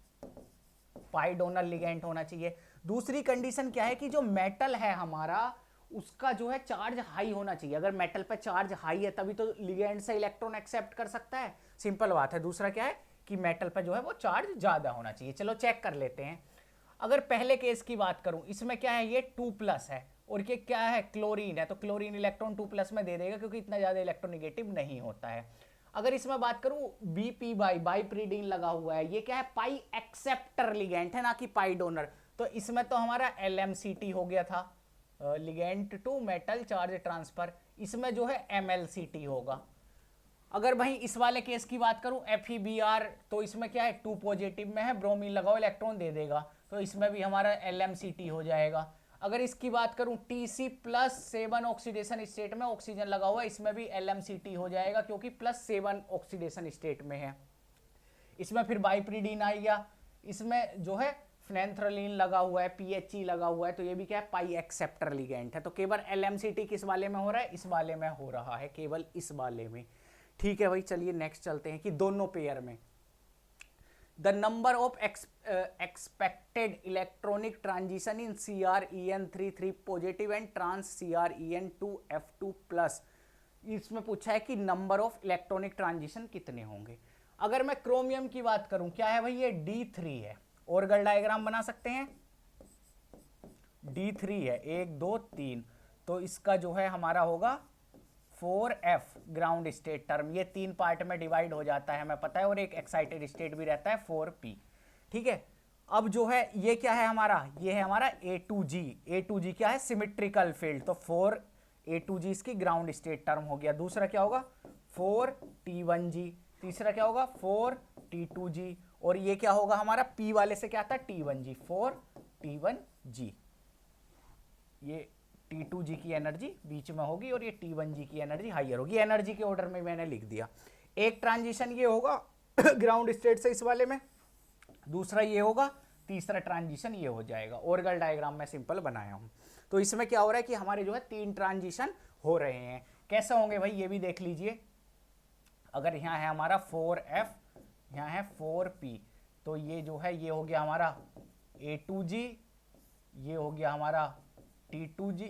pi donor ligand होना चाहिए। दूसरी कंडीशन क्या है कि जो मेटल है हमारा उसका जो है चार्ज हाई होना चाहिए। अगर मेटल पे चार्ज हाई है तभी तो लिगेंड से इलेक्ट्रॉन एक्सेप्ट कर सकता है, सिंपल बात है। दूसरा क्या है कि मेटल पे जो है वो चार्ज ज्यादा होना चाहिए। चलो चेक कर लेते हैं। अगर पहले केस की बात करूं, इसमें क्या है, ये 2+ है और ये क्या है, क्लोरीन है, तो क्लोरीन इलेक्ट्रॉन 2+ में दे देगा क्योंकि इतना ज्यादा इलेक्ट्रोनिगेटिव नहीं होता है। अगर इसमें बात करूं BP बाइप्रीडीन लगा हुआ है, ये क्या है, पाई एक्सेप्टर लिगेंड है ना कि पाई डोनर, तो इसमें तो हमारा LMCT हो गया था, ligand to metal charge transfer. इसमें जो है MLCT होगा। अगर भाई इस वाले केस की बात करूं FeBr, तो इसमें क्या है 2 पॉजिटिव में है, ब्रोमीन लगाओ इलेक्ट्रॉन दे देगा, तो इसमें भी हमारा LMCT हो जाएगा। अगर इसकी बात करूं Tc+7 ऑक्सीडेशन स्टेट में ऑक्सीजन लगा हुआ है, इसमें भी LMCT हो जाएगा क्योंकि +7 ऑक्सीडेशन स्टेट में है। इसमें फिर बाइप्रीडीन आ गया, इसमें जो है फ्नेंथ्रलिन लगा हुआ है, PHE लगा हुआ है, तो ये भी क्या है, पाई एक्सेप्टर लिगेंड है। तो केवल LMCT किस वाले में हो रहा है, इस वाले में हो रहा है, केवल इस वाले में। ठीक है भाई, चलिए नेक्स्ट चलते हैं कि दोनों पेयर में the number of expected electronic transition in CrEn33 positive and trans CrEn2F2+, इसमें पूछा है कि नंबर ऑफ इलेक्ट्रॉनिक ट्रांजिशन कितने होंगे। अगर मैं क्रोमियम की बात करूं, क्या है भाई, ये D3 है, ऑर्गल डायग्राम बना सकते हैं, D3 है, 1 2 3, तो इसका जो है हमारा होगा 4F ग्राउंड स्टेट टर्म, ये 3 पार्ट में डिवाइड हो जाता है हमें पता है, और एक एक्साइटेड स्टेट भी रहता है 4P। ठीक है, अब जो है ये क्या है हमारा, ये है हमारा A2G। A2G क्या है, सिमेट्रिकल फील्ड, तो 4A2G इसकी ग्राउंड स्टेट टर्म हो गया। दूसरा क्या होगा 4T1G, तीसरा क्या होगा 4T2G, और ये क्या होगा हमारा P वाले से क्या आता है T1G, 4T1G। ये T2G की एनर्जी बीच में होगी और ये T1G की एनर्जी हाइयर होगी। एनर्जी के ऑर्डर में मैंने लिख दिया। एक ट्रांजिशन ये होगा ग्राउंड स्टेट से इस वाले में, दूसरा ये होगा, तीसरा ट्रांजिशन ये हो जाएगा। ऑर्गल डायग्राम में सिंपल बनाया हूं। तो इसमें क्या हो रहा है कि हमारे जो है 3 ट्रांजिशन हो रहे हैं। कैसे होंगे भाई ये भी देख लीजिए। अगर यहाँ है हमारा 4F, यहाँ है 4P, तो ये जो है ये हो गया हमारा A2G, ये हो गया हमारा T2G,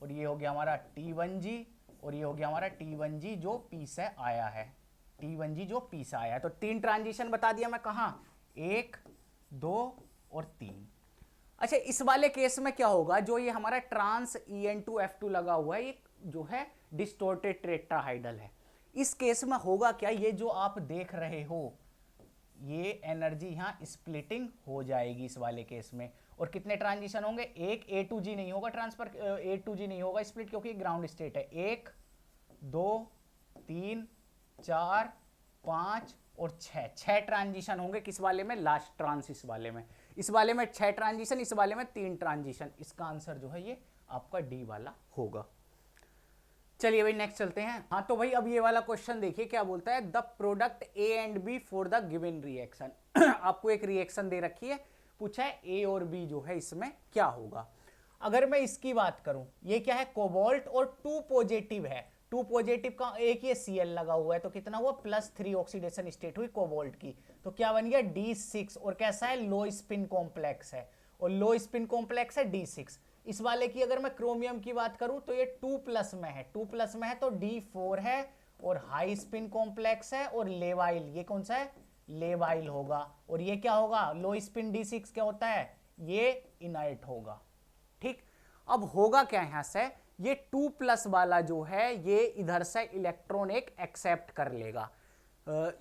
और ये हो गया हमारा T1G, और ये हो गया हमारा T1G जो P से आया है, T1G जो P से आया है। तो 3 ट्रांजिशन बता दिया मैं, कहाँ, 1 2 और 3। अच्छा, इस वाले केस में क्या होगा, जो ये हमारा ट्रांस EN2F2 लगा हुआ है, ये जो है डिस्टोर्टेड टेट्राहाइड्रल है। इस केस में होगा क्या, ये जो आप देख रहे हो ये एनर्जी यहाँ स्प्लिटिंग हो जाएगी इस वाले केस में। और कितने ट्रांजिशन होंगे, एक A2G नहीं होगा ट्रांसफर, A2G नहीं होगा स्प्लिट क्योंकि ग्राउंड स्टेट है। 1 2 3 4 5 और 6 ट्रांजिशन होंगे किस वाले में, लास्ट ट्रांस इस वाले में। इस वाले में 6 ट्रांजिशन, इस वाले में 3 ट्रांजिशन। इसका आंसर जो है ये आपका डी वाला होगा। चलिए भाई नेक्स्ट चलते हैं। हाँ तो भाई अब ये वाला क्वेश्चन देखिए क्या बोलता है, the product A and B for the given reaction. आपको एक रिएक्शन दे रखी है, पूछा है ए और बी जो है इसमें क्या होगा। अगर मैं इसकी बात करूं, ये क्या है, कोबाल्ट और 2 पॉजिटिव है। 2 पॉजिटिव का एक ये Cl लगा हुआ है तो कितना हुआ, +3 ऑक्सीडेशन स्टेट हुई कोबाल्ट की, तो क्या बन गया D6। और कैसा है, लो स्पिन कॉम्प्लेक्स है, और लो स्पिन कॉम्प्लेक्स है D6। इस वाले की अगर मैं क्रोमियम की बात करूं तो ये 2+ में है, 2+ में है तो D4 है, और हाई स्पिन कॉम्प्लेक्स है, और लेवाइल, ये कौन सा है, लेवाइल होगा। और ये क्या होगा, लो स्पिन D6 क्या होता है, ये इनर्ट होगा। ठीक, अब होगा क्या यहां से, ये 2+ वाला जो है ये इधर से इलेक्ट्रॉन एक एक्सेप्ट कर लेगा।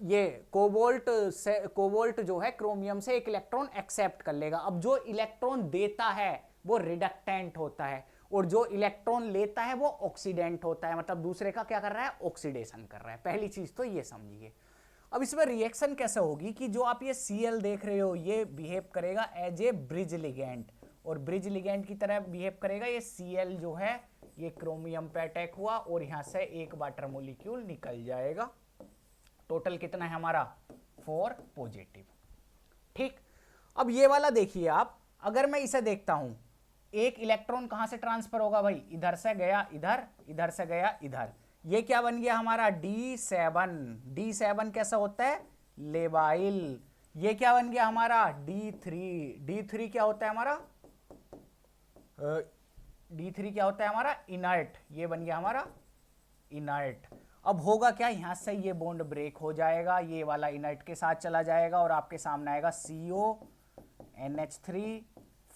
ये कोबाल्ट जो है क्रोमियम से एक इलेक्ट्रॉन एक्सेप्ट कर लेगा। अब जो इलेक्ट्रॉन देता है वो रिडक्टेंट होता है, और जो इलेक्ट्रॉन लेता है वो ऑक्सीडेंट होता है, मतलब दूसरे का क्या कर रहा है, ऑक्सीडेशन कर रहा है। पहली चीज तो ये समझिए। अब इसमें रिएक्शन कैसे होगी कि जो आप ये Cl देख रहे हो ये बिहेव करेगा एज ए ब्रिज लिगेंड, और ब्रिज लिगेंड की तरह बिहेव करेगा। ये Cl जो है ये क्रोमियम पे अटैक हुआ और यहां से एक वाटर मोलिक्यूल निकल जाएगा। टोटल कितना है हमारा, 4 पॉजिटिव। ठीक, अब ये वाला देखिए आप, अगर मैं इसे देखता हूं, एक इलेक्ट्रॉन कहां से ट्रांसफर होगा भाई, इधर से गया इधर, इधर से गया इधर। ये क्या बन गया हमारा D7। D7 कैसा होता है, लेवाइल। ये क्या बन गया हमारा D3। D3 क्या होता है हमारा, D3 क्या होता है हमारा, इनर्ट। ये बन गया हमारा इनर्ट। अब होगा क्या, यहां से ये बॉन्ड ब्रेक हो जाएगा, ये वाला इनर्ट के साथ चला जाएगा और आपके सामने आएगा CO NH3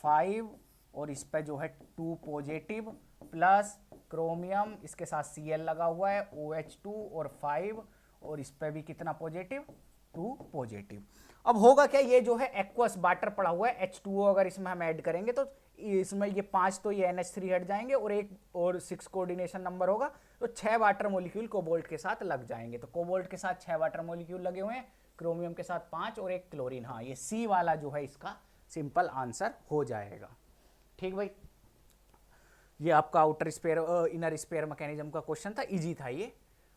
5, और इस पे जो है 2 पॉजिटिव प्लस क्रोमियम, इसके साथ Cl लगा हुआ है OH2 और 5, और इस पे भी कितना पॉजिटिव, 2 पॉजिटिव। अब होगा क्या, ये जो है एक्वस वाटर पड़ा हुआ है H2O, अगर इसमें हम ऐड करेंगे तो इसमें ये 5 तो ये NH3 हट जाएंगे, और एक और 6 कोऑर्डिनेशन नंबर होगा, तो 6 वाटर मोलिक्यूल कोबाल्ट के साथ लग जाएंगे। तो कोबाल्ट के साथ 6 वाटर मोलिक्यूल लगे हुए हैं, क्रोमियम के साथ 5 और एक क्लोरीन। हाँ, ये C वाला जो है इसका सिंपल आंसर हो जाएगा। ठीक भाई, ये आपका outer sphere inner sphere mechanism का क्वेश्चन था, इजी था ये।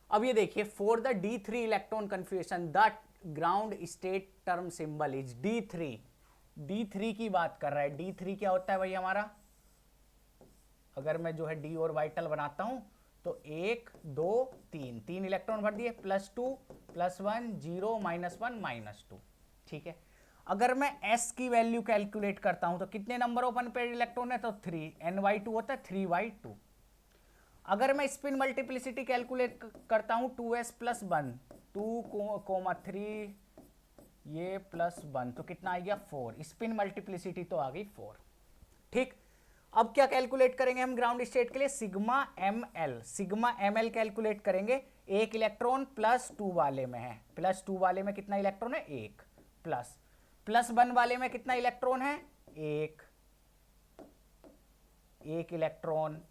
अब ये देखिए, for the D3 electron configuration the ground state term symbol is D3। D3 की बात कर रहा है। D3 क्या होता है भाई हमारा, अगर मैं जो है D ऑर्बिटल बनाता हूं तो 1 2 3 इलेक्ट्रॉन भर दिए, +2 +1 0 -1 -2। ठीक है, अगर मैं S की वैल्यू कैलकुलेट करता हूं तो कितने नंबर ऑफ अनपेयर्ड इलेक्ट्रॉन है, तो 3, N/2 होता है 3/2। अगर मैं स्पिन मल्टीप्लिसिटी कैलकुलेट करता हूं 2s + 1 2,3 ये +1 तो कितना आ गया 4। स्पिन मल्टीप्लिसिटी तो आ गई 4। ठीक, अब क्या कैलकुलेट करेंगे हम ग्राउंड स्टेट के लिए, सिग्मा ml कैलकुलेट करेंगे। एक इलेक्ट्रॉन +2 वाले में है, +2 वाले में कितना इलेक्ट्रॉन है, 1, +1 वाले में कितना इलेक्ट्रॉन है, 1 इलेक्ट्रॉन।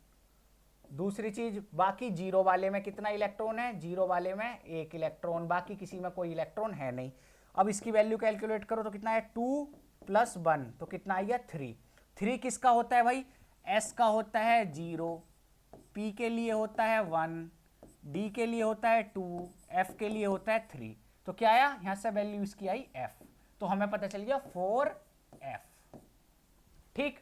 दूसरी चीज, बाकी 0 वाले में कितना इलेक्ट्रॉन है, 0 वाले में 1 इलेक्ट्रॉन, बाकी किसी में कोई इलेक्ट्रॉन है नहीं। अब इसकी वैल्यू कैलकुलेट करो तो कितना है, 2 + 1 तो कितना आ गया 3। 3 किसका होता है भाई, S का होता है 0, P के लिए होता है 1, D के लिए होता है 2, F के लिए होता है 3। तो क्या आया, यहां से वैल्यू इसकी आई F, तो हमें पता चल गया 4F। ठीक,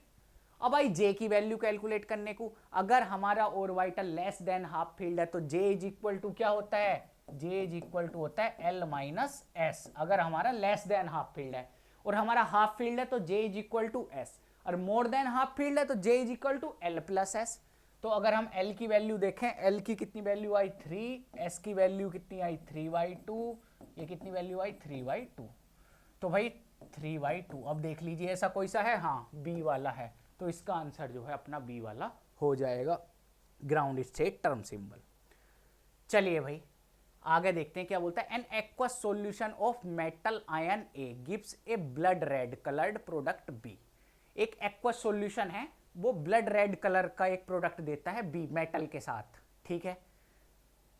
अब आई J की वैल्यू कैलकुलेट करने को, अगर हमारा orbital less than half field है तो J = क्या होता है, J = होता है L - S। अगर हमारा लेस देन हाफ फील्ड है, और हमारा हाफ फील्ड है तो J = S, और मोर देन हाफ फील्ड है तो J = L + S। तो अगर हम L की वैल्यू देखें, L की कितनी वैल्यू आई 3, S की वैल्यू कितनी आई 3/2, ये कितनी वैल्यू आई 3/2। तो भाई 3/2। अब देख लीजिए ऐसा कोई सा है, हाँ B वाला है, तो इसका आंसर जो है अपना B वाला हो जाएगा। Ground state term symbol. चलिए भाई आगे देखते हैं क्या बोलता है। An aqueous solution of metal ion A gives a blood red coloured product B. एक एक्वस सॉल्यूशन है, वो ब्लड रेड कलर का एक प्रोडक्ट देता है बी मेटल के साथ, ठीक है।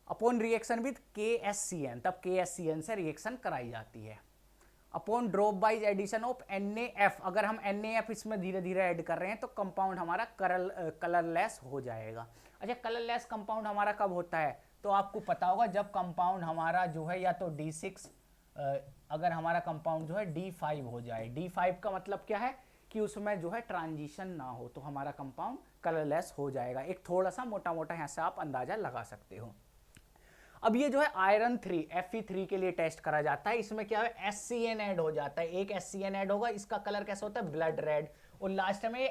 अपॉन रिएक्शन विद KSCN, तब KSCN से रिएक्शन कराई जाती है। Upon dropwise addition of NaF, अगर हम NaF इसमें धीरे धीरे ऐड कर रहे हैं तो कंपाउंड हमारा कलरलेस हो जाएगा। अच्छा, कलरलेस कंपाउंड हमारा कब होता है? तो आपको पता होगा जब कंपाउंड हमारा जो है या तो D6, अगर हमारा कंपाउंड जो है D5 हो जाए। D5 का मतलब क्या है कि उसमें जो है ट्रांजिशन ना हो, तो हमारा कंपाउंड कलरलेस हो जाएगा। एक थोड़ा सा मोटा मोटा यहाँ से आप अंदाजा लगा सकते हो। अब ये जो है आयरन 3 Fe3 के लिए टेस्ट करा जाता है। इसमें क्या है, SCN ऐड हो जाता है, एक SCN ऐड होगा, इसका कलर कैसा होता है, ब्लड रेड, और लास्ट में ये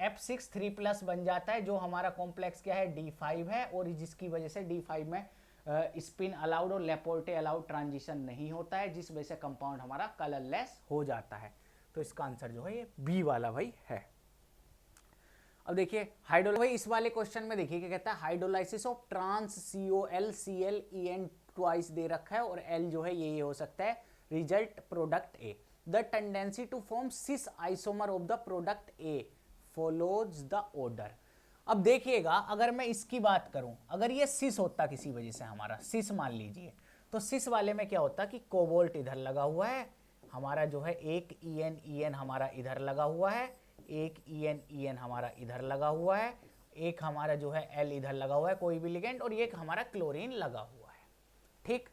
F6 3+ बन जाता है, जो हमारा कॉम्प्लेक्स क्या है, D5 है, और जिसकी वजह से D5 में स्पिन अलाउड और लेपोर्टे अलाउड ट्रांजिशन नहीं होता है, जिस वजह से कंपाउंड हमारा कलरलेस हो जाता है। तो इसका आंसर जो है ये बी वाला भाई है। अब देखिए हाइड्रो भाई इस वाले क्वेश्चन में देखिए क्या कहता है, hydrolysis of trans COL ClEN twice दे रखा है, और L जो है ये हो सकता है result product A। The tendency to form cis isomer of the product A follows the order. अब देखिएगा अगर मैं इसकी बात करूं, अगर ये सिस होता किसी वजह से हमारा सिस मान लीजिए, तो सिस वाले में क्या होता कि कोबाल्ट इधर लगा हुआ है, हमारा जो है एक EN हमारा इधर लगा हुआ है, एक EN हमारा इधर लगा हुआ है, एक हमारा जो है L इधर लगा हुआ है कोई भी लिगेंड, और एक हमारा क्लोरीन लगा हुआ है, ठीक।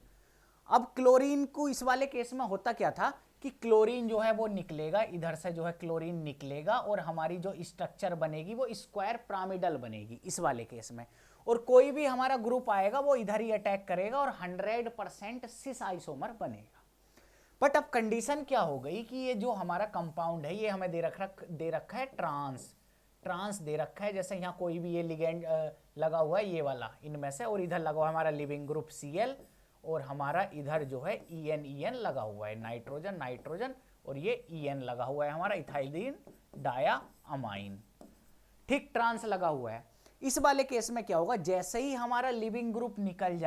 अब क्लोरीन को इस वाले केस में होता क्या था कि क्लोरीन जो है वो निकलेगा इधर से, जो है क्लोरीन निकलेगा, और हमारी जो स्ट्रक्चर बनेगी वो स्क्वायर पिरामिडल बनेगी इस वाले केस में, और कोई भी हमारा ग्रुप आएगा वो इधर ही अटैक करेगा और 100% सिस आइसोमर बनेगा। बट अब कंडीशन क्या हो गई कि ये जो हमारा कंपाउंड है ये हमें दे रखा है ट्रांस दे रखा है, जैसे यहाँ कोई भी ये लिगेंड लगा हुआ है ये वाला इनमें से, और इधर लगा हुआ है हमारा लिविंग ग्रुप Cl, और हमारा इधर जो है EN लगा हुआ है नाइट्रोजन, और ये EN लगा हुआ है हमारा इथाइलिन डायामाइन, ठीक, ट्रांस लगा हुआ है। इस वाले केस में क्या होगा, जैसे ही हमारा लिविंग ग्रुप निकल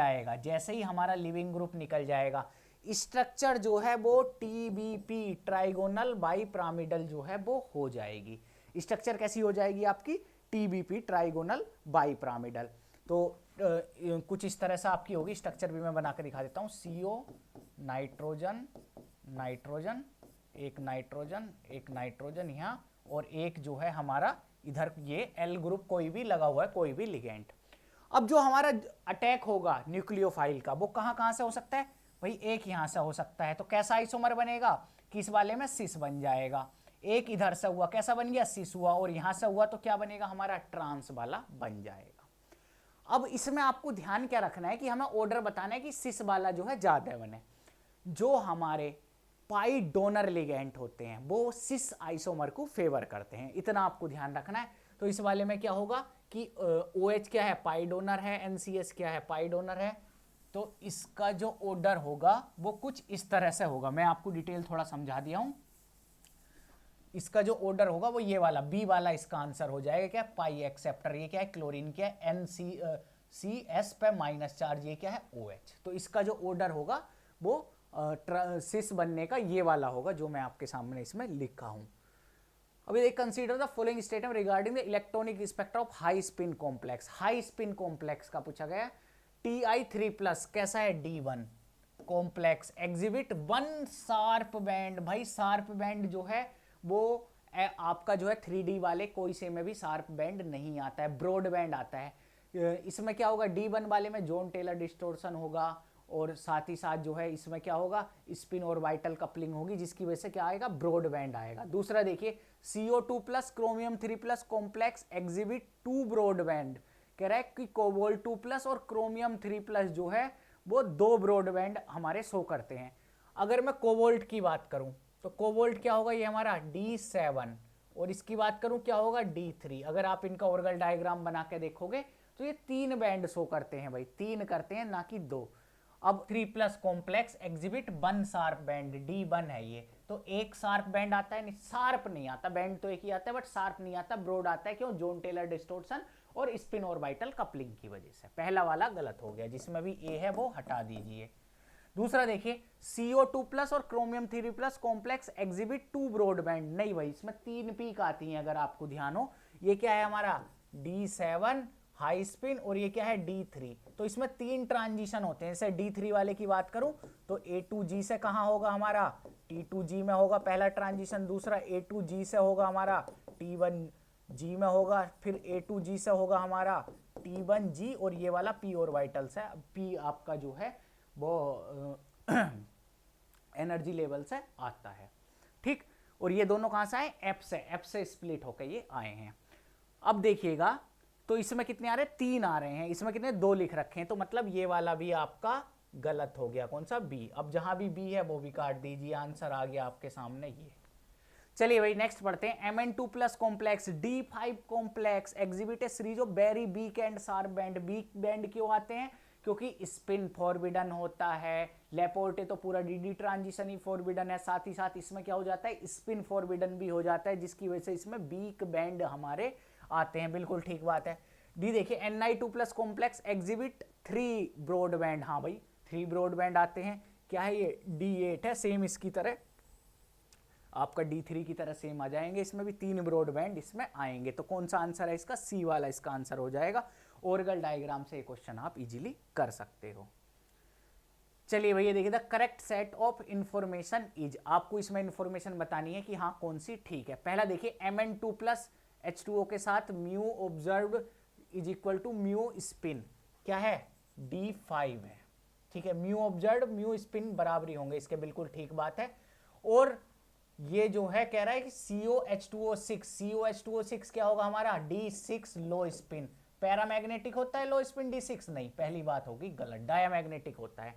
जाएगा, स्ट्रक्चर जो है वो TBP ट्राइगोनल बाइपिरामिडल जो है वो हो जाएगी। स्ट्रक्चर कैसी हो जाएगी आपकी, TBP ट्राइगोनल बाइपिरामिडल। तो कुछ इस तरह से आपकी होगी, स्ट्रक्चर भी मैं बना कर दिखा देता हूँ। CO नाइट्रोजन, एक नाइट्रोजन यहाँ, और एक जो है हमारा इधर ये L ग्रुप कोई भी लगा हुआ है, कोई भी लिगेंड। अब जो हमारा अटैक होगा न्यूक्लियोफाइल का वो कहाँ से हो सकता है भाई, एक यहाँ से हो सकता है। तो कैसा आइसोमर बनेगा कि इस वाले में सिस बन जाएगा, एक इधर से हुआ कैसा बन गया, सिस हुआ, और यहाँ से हुआ तो क्या बनेगा हमारा ट्रांस वाला बन जाएगा। अब इसमें आपको ध्यान क्या रखना है कि हमें ऑर्डर बताना है कि सिस वाला जो है ज्यादा बने। जो हमारे पाई डोनर लिगेंड होते हैं वो सिस आइसोमर को फेवर करते हैं, इतना आपको ध्यान रखना है। तो इस वाले में क्या होगा कि OH क्या है, पाई डोनर है, NCS क्या है, पाई डोनर है, तो इसका जो ऑर्डर होगा वो कुछ इस तरह से होगा। मैं आपको डिटेल थोड़ा समझा दिया हूं। इसका जो ऑर्डर होगा वो ये वाला बी वाला इसका आंसर हो जाएगा। क्या, पाई एक्सेप्टर, ये क्या है क्लोरीन, क्या है NCS पे माइनस चार्ज, ये क्या है OH। तो इसका जो ऑर्डर होगा वो सिस बनने का ये वाला होगा जो मैं आपके सामने इसमें लिखा हूं। अभी एक consider the following statement regarding the electronic spectrum of high spin complex. High spin complex का पूछा गया। Ti3+ कैसा है, D1 complex, exhibit 1 sharp band. भाई शार्प बैंड जो है वो आपका जो है 3D वाले कोई से में भी शार्प बैंड नहीं आता है, ब्रॉड बैंड आता है। इसमें क्या होगा, D1 वाले में जॉन टेलर डिस्टोर्शन होगा, और साथ ही साथ जो है इसमें क्या होगा, स्पिन और वाइटल कपलिंग होगी, जिसकी वजह से क्या आएगा, ब्रॉड बैंड आएगा। दूसरा देखिए CO2+ chromium 3+ complex exhibit 2 broad band. कह रहा है कि कोबाल्ट 2+ और क्रोमियम 3+ जो है वो 2 ब्रॉड बैंड हमारे शो करते हैं। अगर मैं कोबाल्ट की बात करूं तो कोबाल्ट क्या होगा, ये हमारा D7, और इसकी बात करूं क्या होगा, D3। अगर आप इनका ऑर्गल डायग्राम बना के देखोगे तो ये 3 बैंड शो करते हैं भाई, 3 करते हैं ना कि 2। अब 3+ complex exhibit 1 sharp band, D1 है ये, तो एक शार्प बैंड आता है, नहीं शार्प नहीं आता, बैंड तो एक ही आता है बट शार्प नहीं आता, ब्रॉड आता है। क्यों? जोन टेलर डिस्टॉर्शन और स्पिन ऑर्बिटल कपलिंग की वजह से। पहला वाला गलत हो गया, जिसमें भी ए है वो हटा दीजिए। दूसरा देखिए, CO2+ और chromium 3+ complex exhibit 2 broad band, नहीं भाई इसमें 3 पीक आती हैं अगर आपको ध्यान हो। ये क्या है हमारा D7 हाई स्पिन और ये क्या है D3, तो इसमें 3 ट्रांजिशन होते हैं। जैसे D3 वाले की बात करूं तो A2G से कहां होगा हमारा T2G में होगा पहला ट्रांजिशन, दूसरा A2G से होगा हमारा T1G में होगा, फिर A2G से होगा हमारा T1G और ये वाला P ऑर्बिटल से, P आपका जो है वो एनर्जी लेवल से आता है, ठीक। और ये दोनों कहां से आए? F से स्प्लिट होकर ये आए हैं। अब देखिएगा तो इसमें कितने आ रहे हैं? 3 आ रहे हैं, इसमें कितने? 2 लिख रखे हैं, तो मतलब ये वाला भी आपका गलत हो गया। कौन सा? बी। अब जहां भी बी है वो भी काट दीजिए, आंसर आ गया आपके सामने ये। चलिए भाई नेक्स्ट पढ़ते हैं। Mn2+ complex D5 complex exhibit a series of very weak and sharp band. Weak band क्यों आते हैं? क्योंकि स्पिन फॉरबिडन होता है। लेपोर्टे तो पूरा डी ट्रांजिशन ही फॉरबिडन है, साथ ही साथ इसमें क्या हो जाता है? स्पिन फॉरबिडन भी हो जाता है, जिसकी वजह से इसमें वीक बैंड हमारे आते हैं। बिल्कुल ठीक बात है। डी देखिए, Ni2+ complex exhibit 3 broad band. हाँ भाई 3 ब्रॉड बैंड आते हैं। क्या है ये? D8 है, सेम इसकी तरह आपका D3 की तरह सेम आ जाएंगे। इसमें भी 3 ब्रॉड बैंड इसमें आएंगे। तो कौन सा आंसर है इसका? सी वाला इसका आंसर हो जाएगा। ऑर्गल डायग्राम से ये क्वेश्चन आप इजीली कर सकते हो। चलिए भैया देखिए, the correct set of information is, आपको इसमें इंफॉर्मेशन बतानी है कि हाँ कौन सी ठीक है। पहला देखिए, Mn2+ H2O के साथ mu observe is equal to mu spin, क्या है? D5 है, ठीक है। म्यू ऑब्जर्व म्यू स्पिन बराबरी होंगे इसके, बिल्कुल ठीक बात है। और ये जो है कह रहा है कि COH2O6 क्या होगा हमारा? D6 लो स्पिन। पैरामैग्नेटिक होता है लो स्पिन D6? नहीं, पहली बात होगी गलत, डायमैग्नेटिक होता है।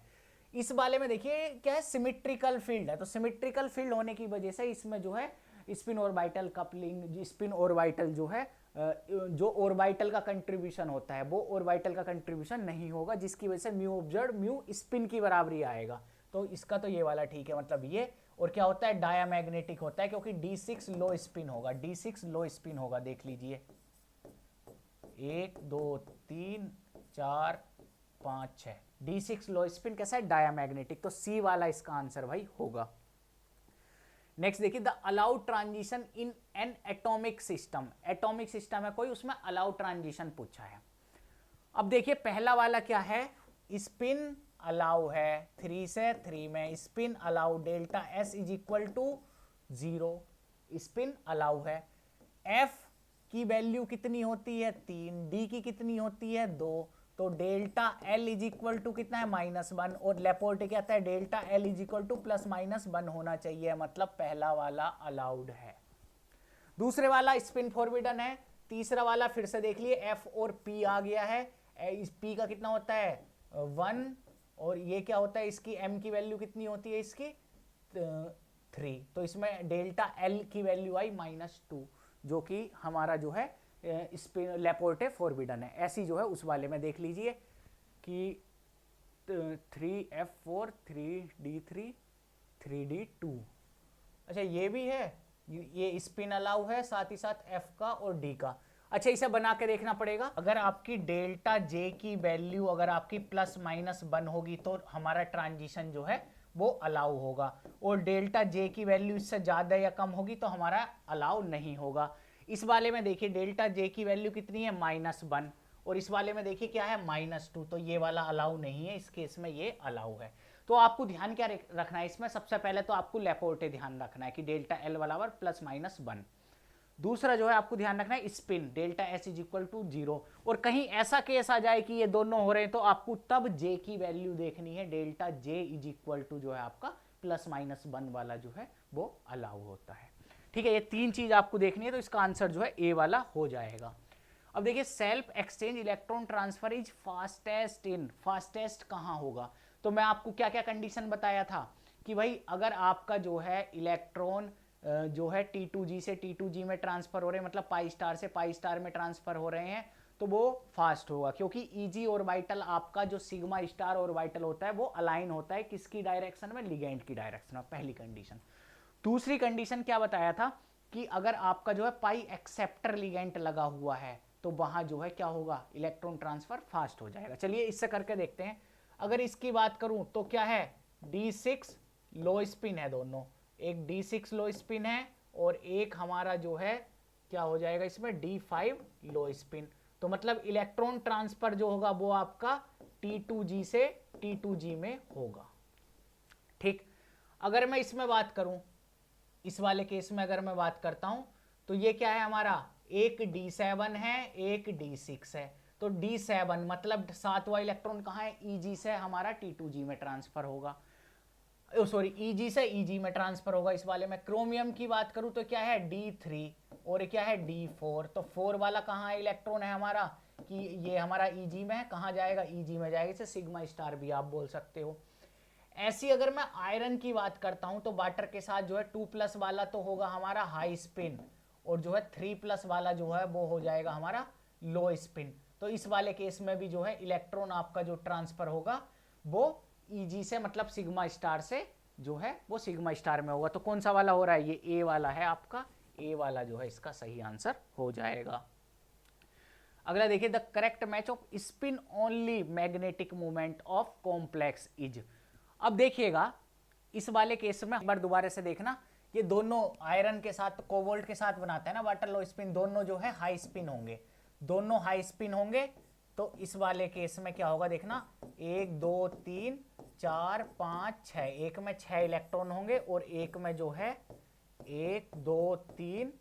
इस वाले में देखिए क्या है? सिमेट्रिकल फील्ड है, तो सिमेट्रिकल फील्ड होने की वजह से इसमें जो है spin orbital coupling, spin orbital जो है जो ऑर्बिटल का कंट्रीब्यूशन होता है वो ऑर्बिटल का कंट्रीब्यूशन नहीं होगा, जिसकी वजह से म्यू ऑब्जर्व म्यू स्पिन की बराबरी आएगा। तो इसका तो ये वाला ठीक है, मतलब ये। और क्या होता है? डायमैग्नेटिक होता है, क्योंकि D6 लो स्पिन होगा, D6 लो स्पिन होगा। देख लीजिए 1 2 3 4 5 6, D6 लो स्पिन कैसा है? डायमैग्नेटिक। तो सी वाला इसका आंसर भाई होगा। नेक्स्ट देखिए, the allowed transition in an atomic system. Atomic system है कोई, उसमें अलाउड ट्रांजिशन पूछा है। अब देखिए पहला वाला क्या है? स्पिन अलाउ है 3 से 3 में, spin allow delta S is equal to 0, spin allow है। F की वैल्यू कितनी होती है? 3, D की कितनी होती है? 2, तो delta L is equal to कितना है? -1। और लेपोर्टे क्या आता है? Delta L is equal to +-1 होना चाहिए, मतलब पहला वाला अलाउड है। दूसरे वाला स्पिन फॉरबिडन है। तीसरा वाला फिर से देख लिए, F और P आ गया है। इस P का कितना होता है? 1, और ये क्या होता है? इसकी M की वैल्यू कितनी होती है? इसकी 3, तो इसमें डेल्टा L की वैल्यू आई -2, जो कि हमारा जो है स्पिन लेपोर्टे फॉरबिडन है। ऐसी जो है उस वाले में देख लीजिए कि 3F4 3D3 3D2। अच्छा ये भी है, ये स्पिन अलाउ है, साथ ही साथ F का और D का। अच्छा इसे बना के देखना पड़ेगा। अगर आपकी डेल्टा J की वैल्यू अगर आपकी +-1 होगी तो हमारा ट्रांजिशन जो है वो अलाउ होगा, और डेल्टा J की वैल्यू इससे ज़्यादा या कम होगी तो हमारा अलाउ नहीं होगा। इस वाले में देखिए डेल्टा J की वैल्यू कितनी है? -1, और इस वाले में देखिए क्या है? -2, तो ये वाला अलाउ नहीं है, इस केस में ये अलाउ है। तो आपको ध्यान क्या रखना है इसमें? सबसे पहले तो आपको लेपोर्टे ध्यान रखना है कि डेल्टा L बराबर +-1। दूसरा जो है आपको ध्यान रखना है spin, delta S is equal to 0। और कहीं ऐसा केस आ जाए कि ये दोनों हो रहे हैं तो आपको तब J की वैल्यू देखनी है, delta J is equal to जो है आपका +-1 वाला जो है वो अलाउ होता है। ठीक है, ये 3 चीज आपको देखनी है, तो इसका आंसर जो है A वाला हो जाएगा। अब देखिए, self exchange electron transfer is fastest in, fastest कहाँ होगा? तो मैं आपको क्या क्या कंडीशन बताया था कि भाई अगर आपका जो है इलेक्ट्रॉन जो है T2G से T2G में ट्रांसफर हो रहे हैं, मतलब पाई स्टार से पाई स्टार में ट्रांसफर हो रहे हैं, तो वो फास्ट होगा, क्योंकि ईजी ऑर्बिटल आपका जो सिग्मा स्टार ऑर्बिटल होता है वो अलाइन होता है किसकी डायरेक्शन में, लिगेंड की डायरेक्शन में, पहली कंडीशन। दूसरी कंडीशन क्या बताया था कि अगर आपका जो है पाई एक्सेप्टर लिगेंड लगा हुआ है तो वहां जो है क्या होगा, इलेक्ट्रॉन ट्रांसफर फास्ट हो जाएगा। चलिए इससे करके देखते हैं। अगर इसकी बात करूं तो क्या है, D6 लो स्पिन है दोनों, एक D6 लो स्पिन है और एक हमारा जो है क्या हो जाएगा इसमें D5 लो स्पिन। तो मतलब इलेक्ट्रॉन ट्रांसफर जो होगा वो आपका T2G से T2G में होगा। ठीक, अगर मैं इसमें बात करूं, इस वाले केस में अगर मैं बात करता हूं तो ये क्या है हमारा, एक D7 है एक D6 है। तो D7 मतलब 7वां इलेक्ट्रॉन कहाँ है, EG से हमारा T2G में ट्रांसफर होगा, सॉरी EG से EG में ट्रांसफर होगा इस वाले में। क्रोमियम की बात करूं तो क्या है D3 और क्या है D4। तो 4 वाला कहाँ है इलेक्ट्रॉन है हमारा, कि ये हमारा EG में है, कहाँ जाएगा, EG में जाएगा, इसे सिग्मा स्टार भी आप बोल सकते हो। ऐसी अगर मैं आयरन की बात करता हूं तो वाटर के साथ जो है 2+ वाला तो होगा हमारा हाई स्पिन और जो है 3+ वाला जो है वो हो जाएगा हमारा लो स्पिन। तो इस वाले केस में भी जो है इलेक्ट्रॉन आपका जो ट्रांसफर होगा वो EG से मतलब सिग्मा स्टार से जो है वो सिग्मा स्टार में होगा। तो कौन सा वाला हो रहा है, ये A वाला है आपका, A वाला जो है इसका सही आंसर हो जाएगा। अगला देखिए, the correct match off spin only magnetic movement of complex is. अब देखिएगा इस वाले केस में एक बार दोबारा से देखना, ये दोनों आयरन के साथ कोबाल्ट के साथ बनाते हैं ना वाटर लो स्पिन, दोनों जो है हाई स्पिन होंगे, दोनों हाई स्पिन होंगे। तो इस वाले केस में क्या होगा देखना, 1 2 3 4 5 6, एक में 6 इलेक्ट्रॉन होंगे और एक में जो है 1 2 3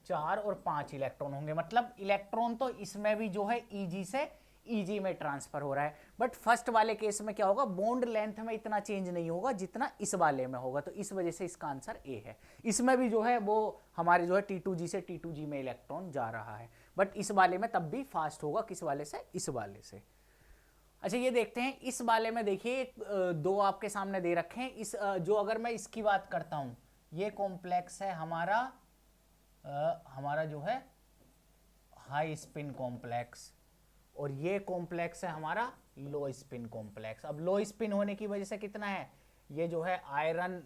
4 और 5 इलेक्ट्रॉन होंगे। मतलब इलेक्ट्रॉन तो इसमें भी जो है EG से EG में ट्रांसफर हो रहा है। बट फर्स्ट वाले केस में क्या होगा, बॉन्ड लेंथ में इतना चेंज नहीं होगा जितना इस वाले में होगा, तो इस वजह से इसका आंसर A है। इसमें भी जो है वो हमारे जो है T2G से T2G में इलेक्ट्रॉन जा रहा है, बट इस वाले में तब भी फास्ट होगा, किस वाले से, इस वाले से। अच्छा ये देखते हैं इस वाले में, देखिए दो आपके सामने दे रखे हैं। इस जो अगर मैं इसकी बात करता हूं, ये कॉम्प्लेक्स है हमारा हमारा जो है हाई स्पिन कॉम्प्लेक्स और ये कॉम्प्लेक्स है हमारा लो स्पिन कॉम्प्लेक्स। अब लो स्पिन होने की वजह से कितना है, ये जो है आयरन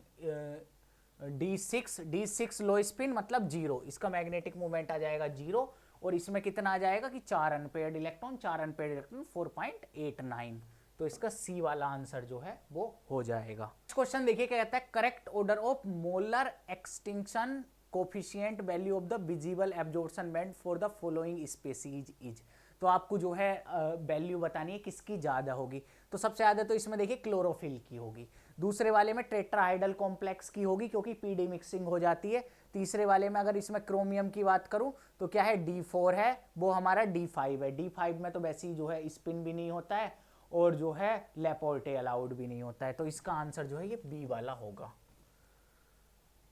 D6 लो स्पिन मतलब 0, इसका मैग्नेटिक मूवमेंट आ जाएगा 0 और इसमें कितना आ जाएगा कि 4 अनपेयर्ड इलेक्ट्रॉन, 4 अनपेयर्ड इलेक्ट्रॉन 4.89। तो इसका C वाला आंसर जो है वो हो जाएगा। क्वेश्चन देखिए क्या कहता है, correct order of molar extinction coefficient value of the visible absorption band for the following species is. तो आपको जो है वैल्यू बतानी है किसकी ज़्यादा होगी। तो सबसे ज़्यादा तो इसमें देखिए क्लोरोफिल की होगी, दूसरे वाले में टेट्राहाइड्रल कॉम्प्लेक्स की होगी क्योंकि पीडी मिक्सिंग हो जाती है, तीसरे वाले में अगर इसमें क्रोमियम की बात करूं तो क्या है D4 है, वो हमारा D5 है। D5 में तो वैसे ही जो है स्पिन भी नहीं होता है और जो है लेपोर्टे अलाउड भी नहीं होता है, तो इसका आंसर जो है ये B वाला होगा।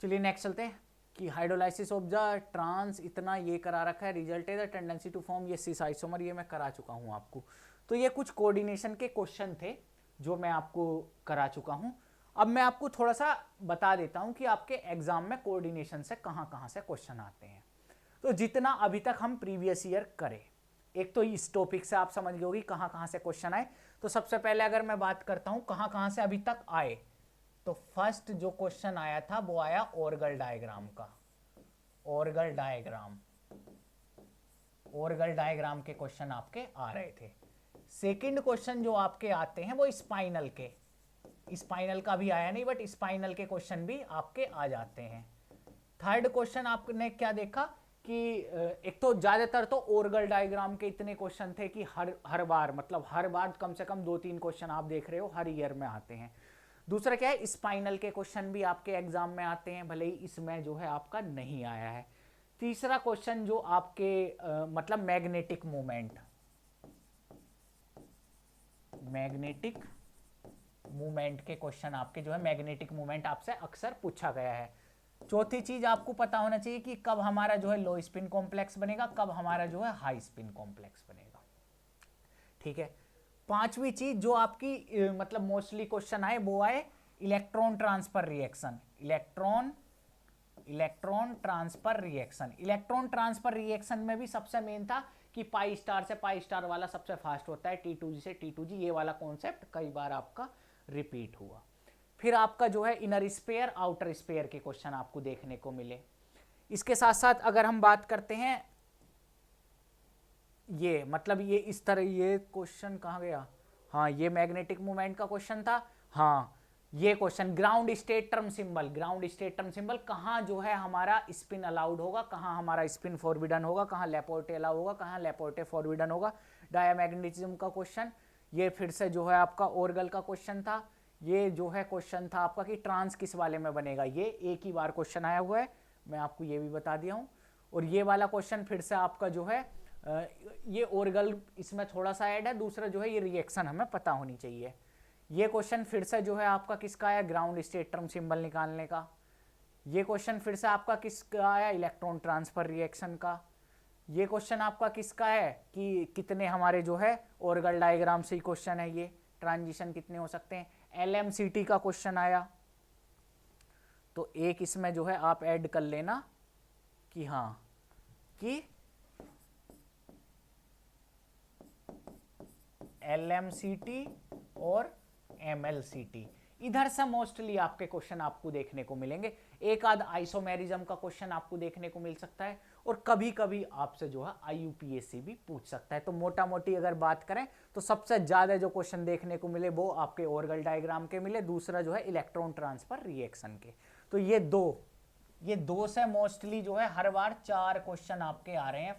चलिए नेक्स्ट चलते हैं कि हाइड्रोलाइसिस ऑफ द ट्रांस, इतना ये करा रखा है, रिजल्ट है द टेंडेंसी टू फॉर्म ये सिस आइसोमर, ये मैं करा चुका हूँ आपको। तो ये कुछ कोऑर्डिनेशन के क्वेश्चन थे जो मैं आपको करा चुका हूँ। अब मैं आपको थोड़ा सा बता देता हूँ कि आपके एग्जाम में कोऑर्डिनेशन से कहाँ से क्वेश्चन आते हैं। तो जितना अभी तक हम प्रीवियस ईयर करें, एक तो इस टॉपिक से आप समझ गए होगी कहाँ से क्वेश्चन आए। तो सबसे पहले अगर मैं बात करता हूँ कहाँ से अभी तक आए, तो फर्स्ट जो क्वेश्चन आया था वो आया ऑर्गल डायग्राम का। ऑर्गल डायग्राम के क्वेश्चन आपके आ रहे थे। सेकंड क्वेश्चन जो आपके आते हैं वो स्पाइनल के, स्पाइनल का भी आया नहीं बट स्पाइनल के क्वेश्चन भी आपके आ जाते हैं। थर्ड क्वेश्चन आपने क्या देखा कि एक तो ज्यादातर तो ऑर्गल डायग्राम के इतने क्वेश्चन थे कि हर बार मतलब हर बार कम से कम 2-3 क्वेश्चन आप देख रहे हो हर ईयर में आते हैं। दूसरा क्या है, स्पाइनल के क्वेश्चन भी आपके एग्जाम में आते हैं, भले ही इसमें जो है आपका नहीं आया है। तीसरा क्वेश्चन जो आपके मतलब मैग्नेटिक मूवमेंट के क्वेश्चन आपके जो है मैग्नेटिक मूवमेंट आपसे अक्सर पूछा गया है। चौथी चीज आपको पता होना चाहिए कि कब हमारा जो है लो स्पिन कॉम्प्लेक्स बनेगा, कब हमारा जो है हाई स्पिन कॉम्प्लेक्स बनेगा। ठीक है, पांचवी चीज जो आपकी मतलब मोस्टली क्वेश्चन आए वो आए electron transfer reaction. Electron transfer reaction में भी सबसे मेन था कि पाई स्टार से पाई स्टार वाला सबसे फास्ट होता है, T2G से T2G, ये वाला कॉन्सेप्ट कई बार आपका रिपीट हुआ। फिर आपका जो है इनर स्पेयर आउटर स्पेयर के क्वेश्चन आपको देखने को मिले। इसके साथ साथ अगर हम बात करते हैं ये मतलब ये इस तरह, ये क्वेश्चन कहाँ गया, हाँ ये मैग्नेटिक मोमेंट का क्वेश्चन था। हाँ ये question ground state term symbol, ground state term symbol कहाँ जो है हमारा स्पिन अलाउड होगा, कहाँ हमारा स्पिन फॉरबिडन होगा, कहाँ लेपोर्टे अलाउ होगा, कहाँ लेपोर्टे फॉरबिडन होगा, डायामैग्नेटिज्म का क्वेश्चन। ये फिर से जो है आपका ओरगल का क्वेश्चन था। ये जो है क्वेश्चन था आपका कि ट्रांस किस वाले में बनेगा, ये एक ही बार क्वेश्चन आया हुआ है, मैं आपको ये भी बता दिया हूँ। और ये वाला क्वेश्चन फिर से आपका जो है ये ओरगल इसमें थोड़ा सा ऐड है, दूसरा जो है ये रिएक्शन हमें पता होनी चाहिए। ये क्वेश्चन फिर से जो है आपका किसका आया, ग्राउंड स्टेट टर्म सिंबल निकालने का। ये क्वेश्चन फिर से आपका किसका आया, इलेक्ट्रॉन ट्रांसफर रिएक्शन का। ये क्वेश्चन आपका किसका है कि कितने हमारे जो है ओरगल डायग्राम से ही क्वेश्चन है, ये ट्रांजिशन कितने हो सकते हैं, LMCT का क्वेश्चन आया। तो एक इसमें जो है आप ऐड कर लेना कि हाँ कि LMCT और MLCT, इधर से मोस्टली आपके क्वेश्चन आपको देखने को मिलेंगे। एक आध आइसोमेरिज्म का क्वेश्चन आपको देखने को मिल सकता है, और कभी कभी आपसे जो है IUPAC भी पूछ सकता है। तो मोटा मोटी अगर बात करें तो सबसे ज्यादा जो क्वेश्चन देखने को मिले वो आपके ओरगल डायग्राम के मिले, दूसरा जो है इलेक्ट्रॉन ट्रांसफर रिएक्शन के। तो ये दो से मोस्टली जो है हर बार 4 क्वेश्चन आपके आ रहे हैं।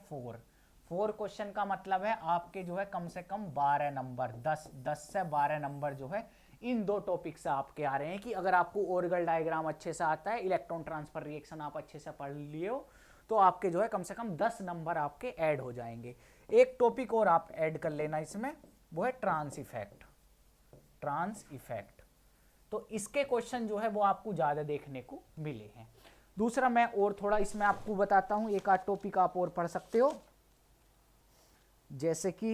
4 क्वेश्चन का मतलब है आपके जो है कम से कम 12 नंबर, 10 से 12 नंबर जो है इन 2 टॉपिक से आपके आ रहे हैं। कि अगर आपको ओरगल डायग्राम अच्छे से आता है, इलेक्ट्रॉन ट्रांसफर रिएक्शन आप अच्छे से पढ़ लिए हो, तो आपके जो है कम से कम 10 नंबर आपके ऐड हो जाएंगे। एक टॉपिक और आप ऐड कर लेना इसमें, वो है ट्रांस इफेक्ट। तो इसके क्वेश्चन जो है वो आपको ज्यादा देखने को मिले हैं। दूसरा मैं और थोड़ा इसमें आपको बताता हूं, एक आध टॉपिक आप और पढ़ सकते हो, जैसे कि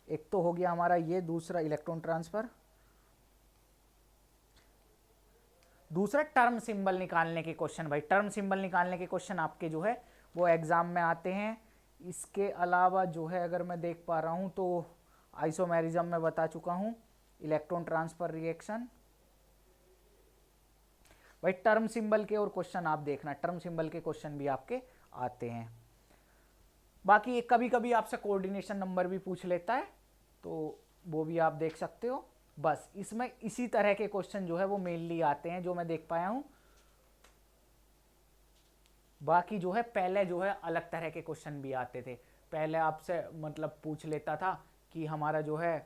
एक तो हो गया हमारा ये दूसरा इलेक्ट्रॉन ट्रांसफर, दूसरा टर्म सिंबल निकालने के क्वेश्चन। भाई टर्म सिंबल निकालने के क्वेश्चन आपके जो है वो एग्जाम में आते हैं। इसके अलावा जो है अगर मैं देख पा रहा हूं तो आइसोमेरिज्म में बता चुका हूं, इलेक्ट्रॉन ट्रांसफर रिएक्शन। भाई टर्म सिंबल के और क्वेश्चन आप देखना, टर्म सिंबल के क्वेश्चन भी आपके आते हैं। बाकी कभी कभी आपसे कोऑर्डिनेशन नंबर भी पूछ लेता है, तो वो भी आप देख सकते हो। बस इसमें इसी तरह के क्वेश्चन जो है वो मेनली आते हैं जो मैं देख पाया हूं। बाकी जो है पहले जो है अलग तरह के क्वेश्चन भी आते थे। पहले आपसे मतलब पूछ लेता था कि हमारा जो है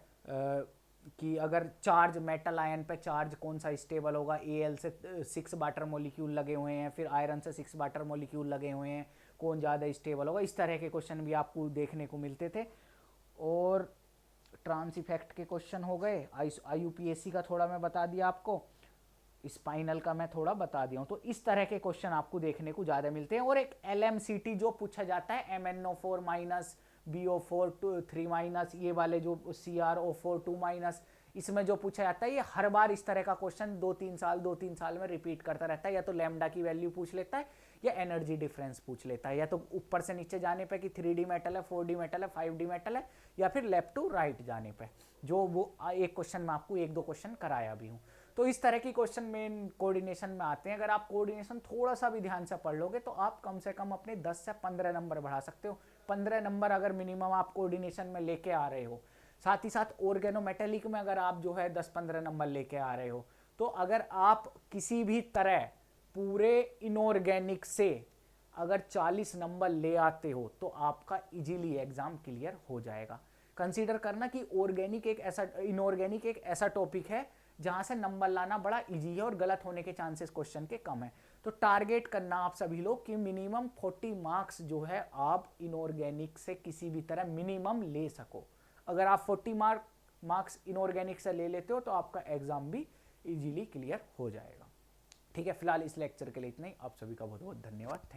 कि अगर चार्ज मेटल आयन पे चार्ज कौन सा स्टेबल होगा, Al से 6 वाटर मॉलिक्यूल लगे हुए हैं, फिर आयरन से 6 वाटर मॉलिक्यूल लगे हुए हैं, कौन ज़्यादा स्टेबल होगा। इस तरह के क्वेश्चन भी आपको देखने को मिलते थे। और ट्रांस इफेक्ट के क्वेश्चन हो गए, IUPAC का थोड़ा मैं बता दिया आपको, स्पाइनल का मैं थोड़ा बता दिया हूँ। तो इस तरह के क्वेश्चन आपको देखने को ज़्यादा मिलते हैं। और एक LMCT जो पूछा जाता है, MnO4- BO4 3-, ये वाले जो CrO4 2-, इसमें जो पूछा जाता है ये हर बार इस तरह का क्वेश्चन 2-3 साल में रिपीट करता रहता है। या तो लैम्डा की वैल्यू पूछ लेता है, या एनर्जी डिफरेंस पूछ लेता है, या तो ऊपर से नीचे जाने पे कि 3D मेटल है, 4D मेटल है, 5D मेटल है, या फिर लेफ्ट टू राइट जाने पे, जो वो एक क्वेश्चन में आपको 1-2 क्वेश्चन कराया भी हूँ। तो इस तरह की क्वेश्चन मेन कोऑर्डिनेशन में आते हैं। अगर आप कोऑर्डिनेशन थोड़ा सा भी ध्यान से पढ़ लोगे तो आप कम से कम अपने 10 से 15 नंबर बढ़ा सकते हो। 15 नंबर अगर मिनिमम आप कोऑर्डिनेशन में लेके आ रहे हो, साथ ही साथ ऑर्गेनोमेटेलिक में अगर आप जो है 10-15 नंबर लेके आ रहे हो, तो अगर आप किसी भी तरह पूरे इनऑर्गेनिक से अगर 40 नंबर ले आते हो तो आपका इजीली एग्जाम क्लियर हो जाएगा। कंसीडर करना कि इनऑर्गेनिक एक ऐसा टॉपिक है जहां से नंबर लाना बड़ा इजी है और गलत होने के चांसेस क्वेश्चन के कम है। तो टारगेट करना आप सभी लोग कि मिनिमम 40 मार्क्स जो है आप इनऑर्गेनिक से किसी भी तरह मिनिमम ले सको। अगर आप 40 मार्क्स इनऑर्गेनिक से ले लेते हो तो आपका एग्जाम भी इजीली क्लियर हो जाएगा। ठीक है, फिलहाल इस लेक्चर के लिए इतना ही। आप सभी का बहुत बहुत धन्यवाद। Thank you.